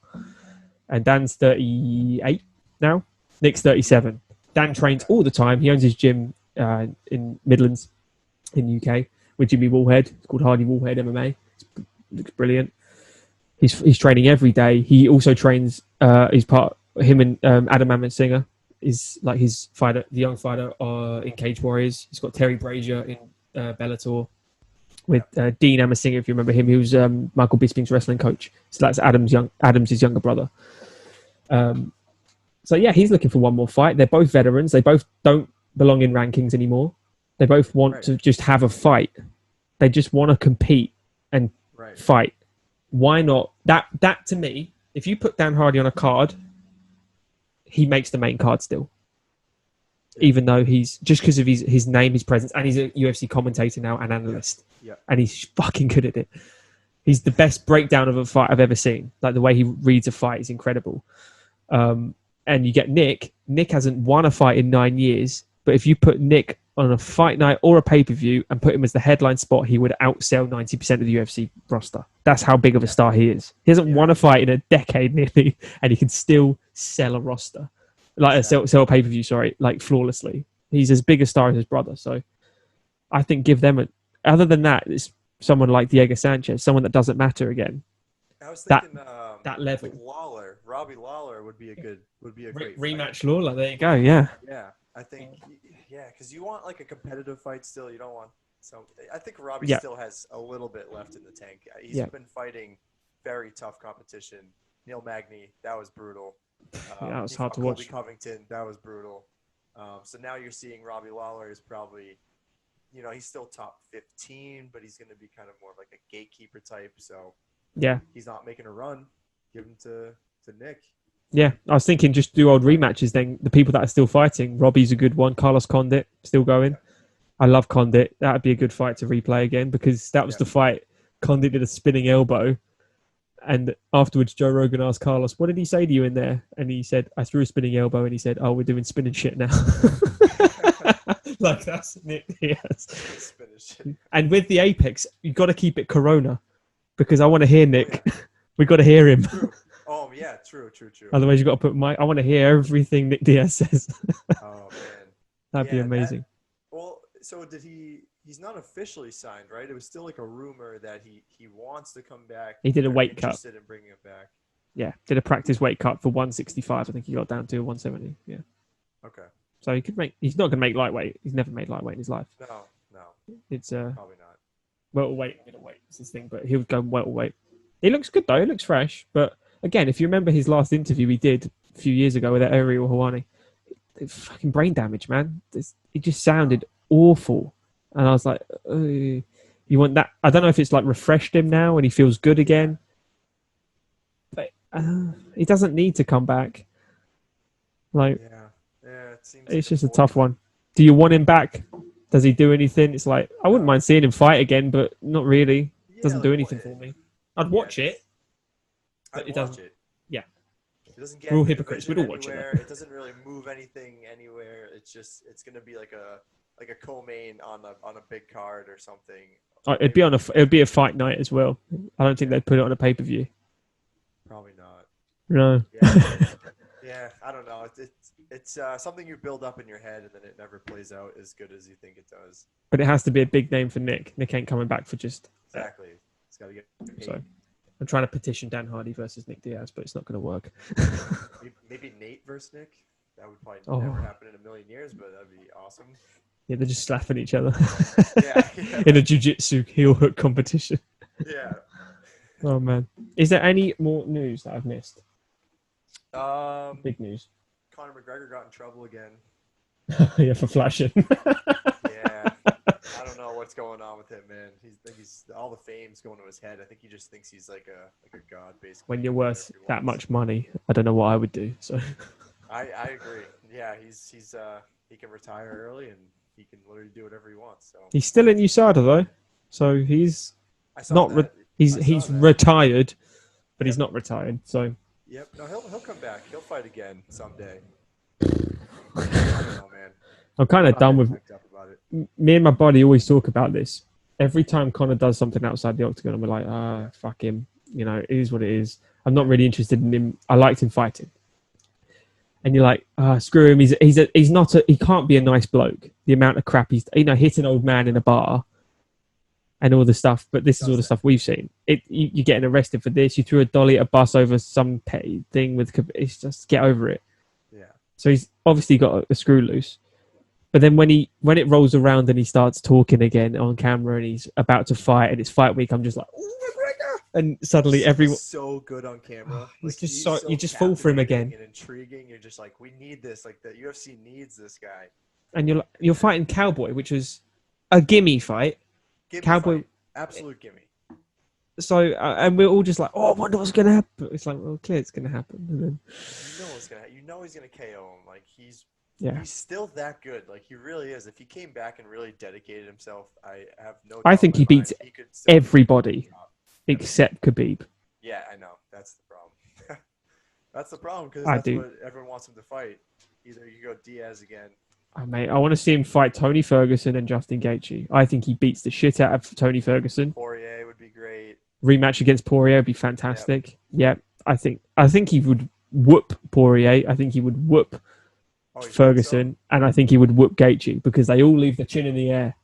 And Dan's 38 now. Nick's 37. Dan trains all the time. He owns his gym in Midlands in UK with Jimmy Woolhead. It's called Hardy Woolhead MMA. It looks brilliant. He's training every day. He also trains. Him and Adam Amansinger is like his fighter, the young fighter in Cage Warriors. He's got Terry Brazier in Bellator with Dean Amansinger. If you remember him, he was Michael Bisping's wrestling coach. So that's Adam's younger brother. So yeah, he's looking for one more fight. They're both veterans. They both don't belong in rankings anymore. They both want to just have a fight. They just want to compete and fight. Why not? That to me, if you put Dan Hardy on a card, he makes the main card still. Yeah. Even though he's just because of his name, his presence, and he's a UFC commentator now and analyst. Yeah. And he's fucking good at it. He's the best breakdown of a fight I've ever seen. Like the way he reads a fight is incredible. And you get Nick. Nick hasn't won a fight in 9 years, but if you put Nick on a fight night or a pay-per-view and put him as the headline spot, he would outsell 90% of the UFC roster. That's how big of a star he is. He hasn't won a fight in a decade nearly, and he can still sell a roster. Sell a pay-per-view, like flawlessly. He's as big a star as his brother. So I think give them other than that, it's someone like Diego Sanchez, someone that doesn't matter again. I was thinking that level. like Robbie Lawler would be a great rematch Lawler. There you go. Yeah. Yeah, I think because you want like a competitive fight still. You don't want I think Robbie Yeah. still has a little bit left in the tank. He's Yeah. been fighting very tough competition. Neil Magny, that was brutal. That was hard to Colby watch. Covington, that was brutal. So now you're seeing Robbie Lawler is probably, he's still top 15, but he's going to be kind of more of like a gatekeeper type. So Yeah. he's not making a run. Give him to Nick. Yeah, I was thinking just do old rematches then. The people that are still fighting. Robbie's a good one. Carlos Condit, still going. Yeah. I love Condit. That would be a good fight to replay again because that was the fight. Condit did a spinning elbow. And afterwards, Joe Rogan asked Carlos, what did he say to you in there? And he said, I threw a spinning elbow. And he said, oh, we're doing spinning shit now. Like that's Nick Diaz. And with the Apex, you've got to keep it Corona because I want to hear Nick. Oh, yeah. We've got to hear him. True. Oh, yeah, true. Otherwise, you've got to put I want to hear everything Nick Diaz says. Oh, man. That'd be amazing. So did he's not officially signed, right? It was still like a rumor that he wants to come back. He did a weight cut. Interested in bringing him back. Yeah, did a practice weight cut for 165. I think he got down to 170. Yeah. Okay. So he could he's not going to make lightweight. He's never made lightweight in his life. No. It's probably not. Welterweight, middleweight is his thing, but he'll go welterweight. He looks good though. He looks fresh. But again, if you remember his last interview he did a few years ago with Ariel Helwani, fucking brain damage, man. It just sounded awful. And I was like, you want that? I don't know if it's like refreshed him now and he feels good again. But he doesn't need to come back. Like, it seems it's just a tough one. Do you want him back? Does he do anything? It's like, I wouldn't mind seeing him fight again, but not really. Doesn't do anything for me. I'd watch it. I'd watch it. Yeah. It doesn't get We're all hypocrites. We'd all watch it. it. It doesn't really move anything anywhere. It's going to be like a co-main on a big card or something. It'd be a fight night as well. I don't think they'd put it on a pay-per-view. Probably not. No. Yeah, I don't know. It's something you build up in your head and then it never plays out as good as you think it does. But it has to be a big name for Nick. Nick ain't coming back for just... Exactly. It's got to get paid. So I'm trying to petition Dan Hardy versus Nick Diaz, but it's not going to work. Maybe Nate versus Nick. That would probably never happen in a million years, but that'd be awesome. Yeah, they're just slapping each other. Yeah. In a jiu-jitsu heel hook competition. Yeah. Oh, man. Is there any more news that I've missed? Big news. Conor McGregor got in trouble again. Yeah, for flashing. Yeah. I don't know what's going on with him, man. He's all the fame's going to his head. I think he just thinks he's like a god, basically. When you're worth that much money, I don't know what I would do. So I agree. Yeah, he can retire early and he can literally do whatever he wants. So he's still in USADA though, so he's not. He's retired, but he's not retired. So yep. No, he'll come back. He'll fight again someday. I don't know, man. I'm kind of done with. Me and my buddy always talk about this. Every time Conor does something outside the octagon, I'm like, fuck him. You know, it is what it is. I'm not really interested in him. I liked him fighting. And you're like, screw him. He can't be a nice bloke. The amount of crap he's, hit an old man in a bar and all the stuff. But this is all the stuff we've seen. You're getting arrested for this. You threw a dolly at a bus over some petty thing it's just get over it. Yeah. So he's obviously got a screw loose. But then when it rolls around and he starts talking again on camera and he's about to fight and it's fight week, I'm just like, and suddenly everyone so good on camera. It's just so you just fall for him again. And intriguing. You're just like, we need this. Like the UFC needs this guy. And you're fighting Cowboy, which was a gimme fight. Cowboy, fight. Absolute gimme. So and we're all just like, I wonder what's gonna happen. It's like, well, clear it's gonna happen. And then you know he's gonna KO him. Like he's still that good. Like he really is. If he came back and really dedicated himself, I have no. I think he beats everybody except Khabib. Yeah, I know. That's the problem. That's the problem because that's what everyone wants him to fight. Either you go Diaz again. Oh, mate, I want to see him fight Tony Ferguson and Justin Gaethje. I think he beats the shit out of Tony Ferguson. Poirier would be great. Rematch against Poirier would be fantastic. Yep. I think he would whoop Poirier. I think he would whoop Ferguson, and I think he would whoop Gaethje because they all leave the chin in the air,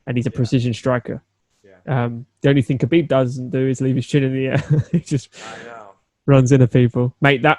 and he's a precision striker. Yeah. The only thing Khabib doesn't do is leave his chin in the air. He just runs into people. Mate, that